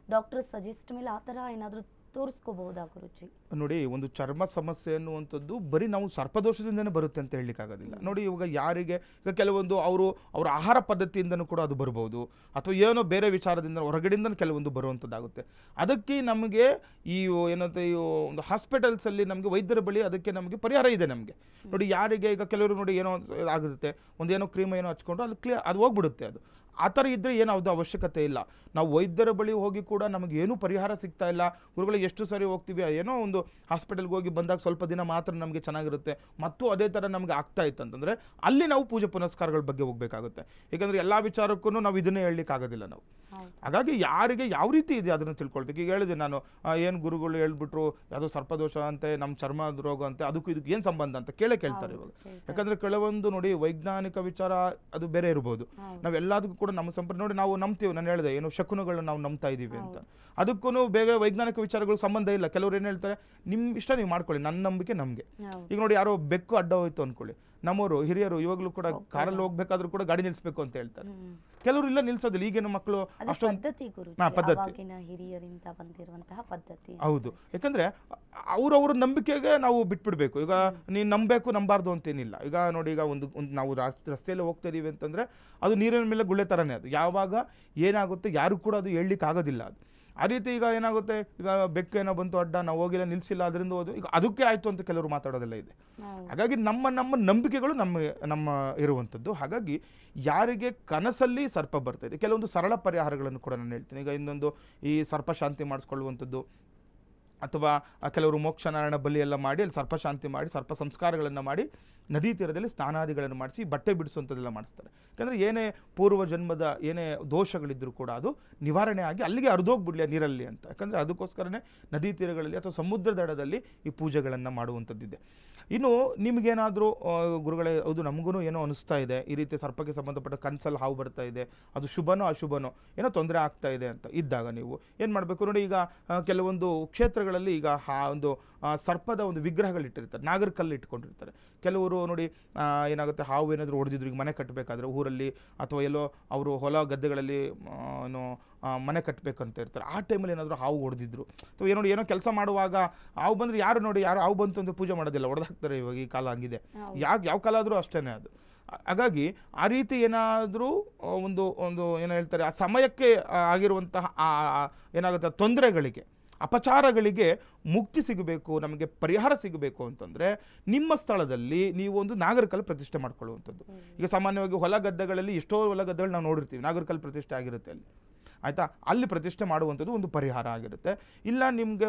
ಡಾಕ್ಟರ್ ಸಜೆಸ್ಟ್ ಮೇಲೆ ಆ ಥರ ಏನಾದರೂ ತೋರಿಸ್ಕೋಬಹುದಾ ಗುರುಜಿ? ನೋಡಿ, ಒಂದು ಚರ್ಮ ಸಮಸ್ಯೆ ಅನ್ನುವಂಥದ್ದು ಬರೀ ನಾವು ಸರ್ಪದೋಷದಿಂದನೇ ಬರುತ್ತೆ ಅಂತ ಹೇಳಲಿಕ್ಕಾಗೋದಿಲ್ಲ. ನೋಡಿ, ಇವಾಗ ಯಾರಿಗೆ ಈಗ ಕೆಲವೊಂದು ಅವರ ಆಹಾರ ಪದ್ಧತಿಯಿಂದನೂ ಕೂಡ ಅದು ಬರ್ಬೋದು, ಅಥವಾ ಏನೋ ಬೇರೆ ವಿಚಾರದಿಂದ ಹೊರಗಡೆಯಿಂದ ಕೆಲವೊಂದು ಬರುವಂಥದ್ದಾಗುತ್ತೆ. ಅದಕ್ಕೆ ನಮಗೆ ಈ ಏನಂತ ಈ ಒಂದು ಹಾಸ್ಪಿಟಲ್ಸಲ್ಲಿ ನಮಗೆ ವೈದ್ಯರ ಬಳಿ ಅದಕ್ಕೆ ನಮಗೆ ಪರಿಹಾರ ಇದೆ. ನಮಗೆ ನೋಡಿ, ಯಾರಿಗೆ ಈಗ ಕೆಲವರು ನೋಡಿ ಏನೋ ಆಗುತ್ತೆ, ಒಂದೇನೋ ಕ್ರೀಮ್ ಏನೋ ಹಚ್ಕೊಂಡು ಅದು ಹೋಗ್ಬಿಡುತ್ತೆ. ಅದು ಆ ಥರ ಇದ್ದರೆ ಏನಾವುದು ಅವಶ್ಯಕತೆ ಇಲ್ಲ. ನಾವು ವೈದ್ಯರ ಬಳಿ ಹೋಗಿ ಕೂಡ ನಮಗೇನೂ ಪರಿಹಾರ ಸಿಗ್ತಾ ಇಲ್ಲ, ಗುರುಗಳಿಗೆ ಎಷ್ಟು ಸರಿ ಹೋಗ್ತೀವಿ, ಏನೋ ಒಂದು ಹಾಸ್ಪಿಟಲ್ಗೆ ಹೋಗಿ ಬಂದಾಗ ಸ್ವಲ್ಪ ದಿನ ಮಾತ್ರ ನಮಗೆ ಚೆನ್ನಾಗಿರುತ್ತೆ, ಮತ್ತು ಅದೇ ಥರ ನಮಗೆ ಆಗ್ತಾ ಇತ್ತು ಅಂತಂದರೆ ಅಲ್ಲಿ ನಾವು ಪೂಜೆ ಪುನಸ್ಕಾರಗಳ ಬಗ್ಗೆ ಹೋಗಬೇಕಾಗುತ್ತೆ. ಏಕೆಂದರೆ ಎಲ್ಲ ವಿಚಾರಕ್ಕೂ ನಾವು ಇದನ್ನೇ ಹೇಳಲಿಕ್ಕಾಗೋದಿಲ್ಲ ನಾವು. ಹಾಗಾಗಿ ಯಾರಿಗೆ ಯಾವ ರೀತಿ ಇದೆ ಅದನ್ನು ತಿಳ್ಕೊಳ್ಬೇಕು. ಈಗ ಹೇಳಿದೆ ನಾನು, ಏನು ಗುರುಗಳು ಹೇಳ್ಬಿಟ್ರು ಯಾವುದೋ ಸರ್ಪದೋಷ ಅಂತೆ, ನಮ್ಮ ಚರ್ಮ ರೋಗ ಅಂತೆ, ಅದಕ್ಕೂ ಇದಕ್ಕೆ ಏನು ಸಂಬಂಧ ಅಂತ ಕೇಳ್ತಾರೆ ಇವಾಗ. ಯಾಕಂದರೆ ಕೆಲವೊಂದು ನೋಡಿ ವೈಜ್ಞಾನಿಕ ವಿಚಾರ ಅದು ಬೇರೆ ಇರ್ಬೋದು. ನಾವೆಲ್ಲದಕ್ಕೂ ಕೂಡ ನಮ್ಮ ಸಂಪ್ರದಾಯ ನೋಡಿ ನಾವು ನಂಬ್ತೀವಿ. ನಾನು ಹೇಳಿದೆ ಏನು ಶಕುನಗಳನ್ನ ನಾವು ನಂಬ್ತಾ ಇದ್ದೀವಿ ಅಂತ, ಅದಕ್ಕೂ ಬೇರೆ ವೈಜ್ಞಾನಿಕ ವಿಚಾರಗಳು ಸಂಬಂಧ ಇಲ್ಲ. ಕೆಲವರು ಏನು ಹೇಳ್ತಾರೆ, ನಿಮ್ಮ ಇಷ್ಟ ನೀವು ಮಾಡ್ಕೊಳ್ಳಿ, ನನ್ನ ನಂಬಿಕೆ ನಮಗೆ. ಈಗ ನೋಡಿ, ಯಾರೋ ಬೆಕ್ಕು ಅಡ್ಡ ಹೋಯ್ತು ಅಂದ್ಕೊಳ್ಳಿ, ನಮ್ಮವರು ಹಿರಿಯರು ಇವಾಗಲೂ ಕೂಡ ಕಾರಲ್ಲಿ ಹೋಗ್ಬೇಕಾದ್ರೂ ಕೂಡ ಗಾಡಿ ನಿಲ್ಲಿಸಬೇಕು ಅಂತ ಹೇಳ್ತಾರೆ. ಕೆಲವರು ಇಲ್ಲ ನಿಲ್ಸೋದಿಲ್ಲ. ಈಗಿನ ಮಕ್ಕಳು ಅಷ್ಟೊಂದು ಪದ್ಧತಿ ಹಿರಿಯರಿಂದ ಬಂದಿರುವಂತಹ ಪದ್ಧತಿ. ಹೌದು, ಯಾಕಂದ್ರೆ ಅವ್ರವ್ರ ನಂಬಿಕೆಗೆ ನಾವು ಬಿಟ್ಬಿಡ್ಬೇಕು. ಈಗ ನೀನು ನಂಬಬೇಕು ನಂಬಾರ್ದು ಅಂತೇನಿಲ್ಲ. ಈಗ ನೋಡಿ, ಈಗ ಒಂದು ನಾವು ರಸ್ತೆಯಲ್ಲಿ ಹೋಗ್ತಾ ಇದೀವಿ ಅಂತಂದ್ರೆ ಅದು ನೀರಿನ ಮೇಲೆ ಗುಳ್ಳೆ ಥರನೇ. ಅದು ಯಾವಾಗ ಏನಾಗುತ್ತೆ ಯಾರು ಕೂಡ ಅದು ಹೇಳಲಿಕ್ಕೆ ಆಗೋದಿಲ್ಲ. ಅದು ಆ ರೀತಿ ಈಗ ಏನಾಗುತ್ತೆ, ಈಗ ಬೆಕ್ಕೇನೋ ಬಂತು ಅಡ್ಡ, ನಾವು ಹೋಗಿಲ್ಲ ನಿಲ್ಲಿಸಿಲ್ಲ, ಅದರಿಂದ ಹೋದು ಈಗ ಅದಕ್ಕೆ ಆಯಿತು ಅಂತ ಕೆಲವರು ಮಾತಾಡೋದೆಲ್ಲ ಇದೆ. ಹಾಗಾಗಿ ನಮ್ಮ ನಂಬಿಕೆಗಳು ನಮ್ಮ ಇರುವಂಥದ್ದು. ಹಾಗಾಗಿ ಯಾರಿಗೆ ಕನಸಲ್ಲಿ ಸರ್ಪ ಬರ್ತಾಯಿದೆ, ಕೆಲವೊಂದು ಸರಳ ಪರಿಹಾರಗಳನ್ನು ಕೂಡ ನಾನು ಹೇಳ್ತೀನಿ. ಈಗ ಇನ್ನೊಂದು ಈ ಸರ್ಪ ಶಾಂತಿ ಮಾಡಿಸ್ಕೊಳ್ಳುವಂಥದ್ದು, ಅಥವಾ ಕೆಲವರು ಮೋಕ್ಷನಾರಾಯಣ ಬಲಿ ಎಲ್ಲ ಮಾಡಿ ಅಲ್ಲಿ ಸರ್ಪಶಾಂತಿ ಮಾಡಿ ಸರ್ಪ ಸಂಸ್ಕಾರಗಳನ್ನು ಮಾಡಿ ನದಿ ತೀರದಲ್ಲಿ ಸ್ನಾನಾದಿಗಳನ್ನು ಮಾಡಿಸಿ ಬಟ್ಟೆ ಬಿಡಿಸುವಂಥದ್ದೆಲ್ಲ ಮಾಡಿಸ್ತಾರೆ. ಯಾಕಂದರೆ ಏನೇ ಪೂರ್ವ ಜನ್ಮದ ಏನೇ ದೋಷಗಳಿದ್ದರೂ ಕೂಡ ಅದು ನಿವಾರಣೆ ಆಗಿ ಅಲ್ಲಿಗೆ ಹರಿದೋಗ್ಬಿಡ್ಲಿ ನೀರಲ್ಲಿ ಅಂತ. ಯಾಕಂದರೆ ಅದಕ್ಕೋಸ್ಕರನೇ ನದಿ ತೀರಗಳಲ್ಲಿ ಅಥವಾ ಸಮುದ್ರ ದಡದಲ್ಲಿ ಈ ಪೂಜೆಗಳನ್ನು ಮಾಡುವಂಥದ್ದಿದೆ. ಇನ್ನು ನಿಮಗೇನಾದರೂ ಗುರುಗಳೇ ಹೌದು ನಮಗೂ ಏನೋ ಅನಿಸ್ತಾ ಇದೆ, ಈ ರೀತಿ ಸರ್ಪಕ್ಕೆ ಸಂಬಂಧಪಟ್ಟ ಕನಸಲ್ಲಿ ಹಾವು ಬರ್ತಾ ಇದೆ, ಅದು ಶುಭನೋ ಅಶುಭನೋ ಏನೋ ತೊಂದರೆ ಆಗ್ತಾ ಇದೆ ಅಂತ ಇದ್ದಾಗ ನೀವು ಏನು ಮಾಡಬೇಕು ನೋಡಿ. ಈಗ ಕೆಲವೊಂದು ಕ್ಷೇತ್ರಗಳಲ್ಲಿ ಈಗ ಒಂದು ಸರ್ಪದ ಒಂದು ವಿಗ್ರಹಗಳಿಟ್ಟಿರ್ತಾರೆ, ನಾಗರ ಕಲ್ಲು ಇಟ್ಕೊಂಡಿರ್ತಾರೆ. ಕೆಲವರು ನೋಡಿ ಏನಾಗುತ್ತೆ, ಹಾವು ಏನಾದರೂ ಹೊಡೆದಿದ್ರು ಈಗ ಮನೆ ಕಟ್ಟಬೇಕಾದ್ರೆ ಊರಲ್ಲಿ ಅಥವಾ ಎಲ್ಲೋ ಅವರು ಹೊಲ ಗದ್ದೆಗಳಲ್ಲಿ ಏನು ಮನೆ ಕಟ್ಟಬೇಕಂತ ಇರ್ತಾರೆ. ಆ ಟೈಮಲ್ಲಿ ಏನಾದರೂ ಹಾವು ಹೊಡೆದಿದ್ರು ಅಥವಾ ಏನೋ ಕೆಲಸ ಮಾಡುವಾಗ ಹಾವು ಬಂದರೆ ಯಾರು ಹಾವು ಬಂತು ಅಂತ ಪೂಜೆ ಮಾಡೋದಿಲ್ಲ, ಹೊಡೆದಾಕ್ತಾರೆ. ಇವಾಗ ಈ ಕಾಲ ಹಂಗಿದೆ, ಯಾವ ಕಾಲ ಆದರೂ ಅಷ್ಟೇ ಅದು. ಹಾಗಾಗಿ ಆ ರೀತಿ ಏನಾದರೂ ಒಂದು ಒಂದು ಏನು ಹೇಳ್ತಾರೆ ಆ ಸಮಯಕ್ಕೆ ಆಗಿರುವಂತಹ ಏನಾಗುತ್ತೆ ತೊಂದರೆಗಳಿಗೆ, ಅಪಚಾರಗಳಿಗೆ ಮುಕ್ತಿ ಸಿಗಬೇಕು, ನಮಗೆ ಪರಿಹಾರ ಸಿಗಬೇಕು ಅಂತಂದರೆ ನಿಮ್ಮ ಸ್ಥಳದಲ್ಲಿ ನೀವು ಒಂದು ನಾಗರಿಕಲ್ ಪ್ರತಿಷ್ಠೆ ಮಾಡ್ಕೊಳ್ಳುವಂಥದ್ದು. ಈಗ ಸಾಮಾನ್ಯವಾಗಿ ಹೊಲ ಗದ್ದೆಗಳಲ್ಲಿ ಎಷ್ಟೋ ಹೊಲ ಗದ್ದೆಗಳು ನಾವು ನೋಡಿರ್ತೀವಿ, ನಾಗರಿಕಲ್ ಪ್ರತಿಷ್ಠೆ ಆಗಿರುತ್ತೆ ಅಲ್ಲಿ, ಆಯಿತಾ. ಅಲ್ಲಿ ಪ್ರತಿಷ್ಠೆ ಮಾಡುವಂಥದ್ದು ಒಂದು ಪರಿಹಾರ ಆಗಿರುತ್ತೆ. ಇಲ್ಲ ನಿಮಗೆ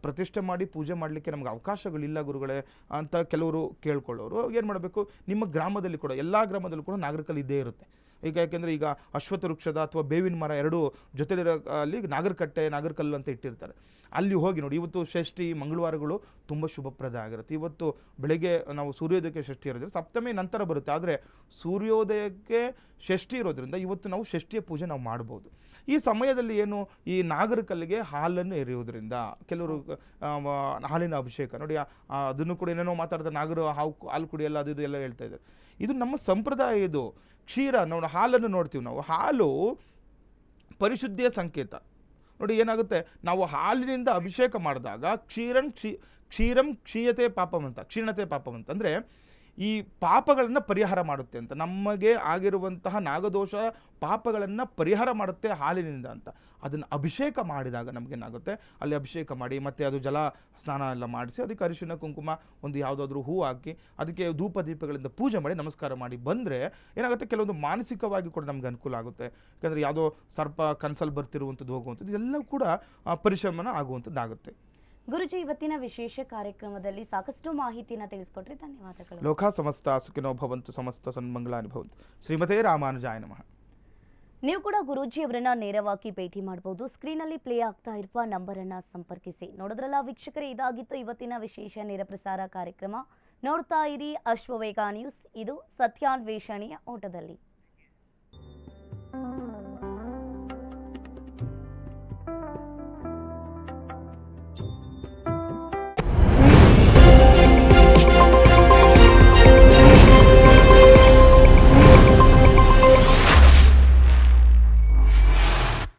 ಪ್ರತಿಷ್ಠೆ ಮಾಡಿ ಪೂಜೆ ಮಾಡಲಿಕ್ಕೆ ನಮ್ಗೆ ಅವಕಾಶಗಳಿಲ್ಲ ಗುರುಗಳೇ ಅಂತ ಕೆಲವರು ಕೇಳ್ಕೊಳ್ಳೋರು ಏನು ಮಾಡಬೇಕು, ನಿಮ್ಮ ಗ್ರಾಮದಲ್ಲಿ ಕೂಡ ಎಲ್ಲ ಗ್ರಾಮದಲ್ಲೂ ಕೂಡ ನಾಗರಿಕಲ್ ಇದ್ದೇ ಇರುತ್ತೆ. ಈಗ ಯಾಕೆಂದರೆ ಈಗ ಅಶ್ವತ್ಥ ವೃಕ್ಷದ ಅಥವಾ ಬೇವಿನ ಮರ ಎರಡೂ ಜೊತೆಲಿರೋ ಅಲ್ಲಿ ನಾಗರಕಟ್ಟೆ ನಾಗರಕಲ್ಲು ಅಂತ ಇಟ್ಟಿರ್ತಾರೆ. ಅಲ್ಲಿ ಹೋಗಿ ನೋಡಿ, ಇವತ್ತು ಷಷ್ಠಿ ಮಂಗಳವಾರಗಳು ತುಂಬ ಶುಭಪ್ರದ ಆಗಿರುತ್ತೆ. ಇವತ್ತು ಬೆಳಗ್ಗೆ ನಾವು ಸೂರ್ಯೋದಯಕ್ಕೆ ಷಷ್ಠಿ ಇರೋದ್ರಿಂದ ಸಪ್ತಮಿ ನಂತರ ಬರುತ್ತೆ, ಆದರೆ ಸೂರ್ಯೋದಯಕ್ಕೆ ಷಷ್ಠಿ ಇರೋದ್ರಿಂದ ಇವತ್ತು ನಾವು ಷಷ್ಠಿಯ ಪೂಜೆ ನಾವು ಮಾಡ್ಬೋದು. ಈ ಸಮಯದಲ್ಲಿ ಏನು, ಈ ನಾಗರಕಲ್ಲಿಗೆ ಹಾಲನ್ನು ಎರೆಯುವುದರಿಂದ ಕೆಲವರು ಹಾಲಿನ ಅಭಿಷೇಕ ನೋಡಿ, ಅದನ್ನು ಕೂಡ ಏನೇನೋ ಮಾತಾಡ್ತಾರೆ, ನಾಗರು ಹಾಲು ಕುಡಿಯಲ್ಲ ಅದು ಇದು ಎಲ್ಲ ಹೇಳ್ತಾ ಇದ್ದಾರೆ. ಇದು ನಮ್ಮ ಸಂಪ್ರದಾಯ. ಇದು ಕ್ಷೀರ, ನಾವು ಹಾಲನ್ನು ನೋಡ್ತೀವಿ, ನಾವು ಹಾಲು ಪರಿಶುದ್ಧಿಯ ಸಂಕೇತ. ನೋಡಿ ಏನಾಗುತ್ತೆ, ನಾವು ಹಾಲಿನಿಂದ ಅಭಿಷೇಕ ಮಾಡಿದಾಗ ಕ್ಷೀರಂ ಕ್ಷೀಯತೆ ಪಾಪಂ ಅಂತ, ಕ್ಷೀಣತೆ ಪಾಪಂ ಅಂತ, ಅಂದರೆ ಈ ಪಾಪಗಳನ್ನು ಪರಿಹಾರ ಮಾಡುತ್ತೆ ಅಂತ, ನಮಗೆ ಆಗಿರುವಂತಹ ನಾಗದೋಷ ಪಾಪಗಳನ್ನು ಪರಿಹಾರ ಮಾಡುತ್ತೆ ಹಾಲಿನಿಂದ ಅಂತ. ಅದನ್ನು ಅಭಿಷೇಕ ಮಾಡಿದಾಗ ನಮಗೇನಾಗುತ್ತೆ, ಅಲ್ಲಿ ಅಭಿಷೇಕ ಮಾಡಿ ಮತ್ತು ಅದು ಜಲ ಸ್ನಾನ ಎಲ್ಲ ಮಾಡಿಸಿ ಅದಕ್ಕೆ ಅರಿಶಿನ ಕುಂಕುಮ ಒಂದು ಯಾವುದಾದ್ರೂ ಹೂ ಹಾಕಿ ಅದಕ್ಕೆ ಧೂಪ ದೀಪಗಳಿಂದ ಪೂಜೆ ಮಾಡಿ ನಮಸ್ಕಾರ ಮಾಡಿ ಬಂದರೆ ಏನಾಗುತ್ತೆ, ಕೆಲವೊಂದು ಮಾನಸಿಕವಾಗಿ ಕೂಡ ನಮ್ಗೆ ಅನುಕೂಲ ಆಗುತ್ತೆ. ಯಾಕಂದರೆ ಯಾವುದೋ ಸರ್ಪ ಕನಸಲ್ಲಿ ಬರ್ತಿರುವಂಥದ್ದು ಹೋಗುವಂಥದ್ದು ಇದೆಲ್ಲ ಕೂಡ ಪರಿಶ್ರಮನ ಆಗುವಂಥದ್ದಾಗುತ್ತೆ. ಗುರುಜಿ, ಇವತ್ತಿನ ವಿಶೇಷ ಕಾರ್ಯಕ್ರಮದಲ್ಲಿ ಸಾಕಷ್ಟು ಮಾಹಿತಿನ ತಿಳಿಸ್ಕೊಟ್ರಿ, ಧನ್ಯವಾದಗಳು. ಲೋಕ ಸಮಸ್ತ ಸುಖಿನೋ ಭವಂತು, ಸಮಸ್ತ ಸನ್ಮಂಗಳಾನಿ ಭವಂತು. ಶ್ರೀಮತೇ ರಾಮಾನುಜಾಯ ನಮಃ. ನೀವು ಕೂಡ ಗುರೂಜಿಯವರನ್ನ ನೇರವಾಗಿ ಭೇಟಿ ಮಾಡಬಹುದು. ಸ್ಕ್ರೀನಲ್ಲಿ ಪ್ಲೇ ಆಗ್ತಾ ಇರುವ ನಂಬರನ್ನು ಸಂಪರ್ಕಿಸಿ. ನೋಡಿದ್ರಲ್ಲ ವೀಕ್ಷಕರೇ, ಇದಾಗಿತ್ತು ಇವತ್ತಿನ ವಿಶೇಷ ನೇರ ಪ್ರಸಾರ ಕಾರ್ಯಕ್ರಮ. ನೋಡ್ತಾ ಇರಿ ಅಶ್ವವೇಗ ನ್ಯೂಸ್, ಇದು ಸತ್ಯಾನ್ವೇಷಣೆಯ ಓಟದಲ್ಲಿ.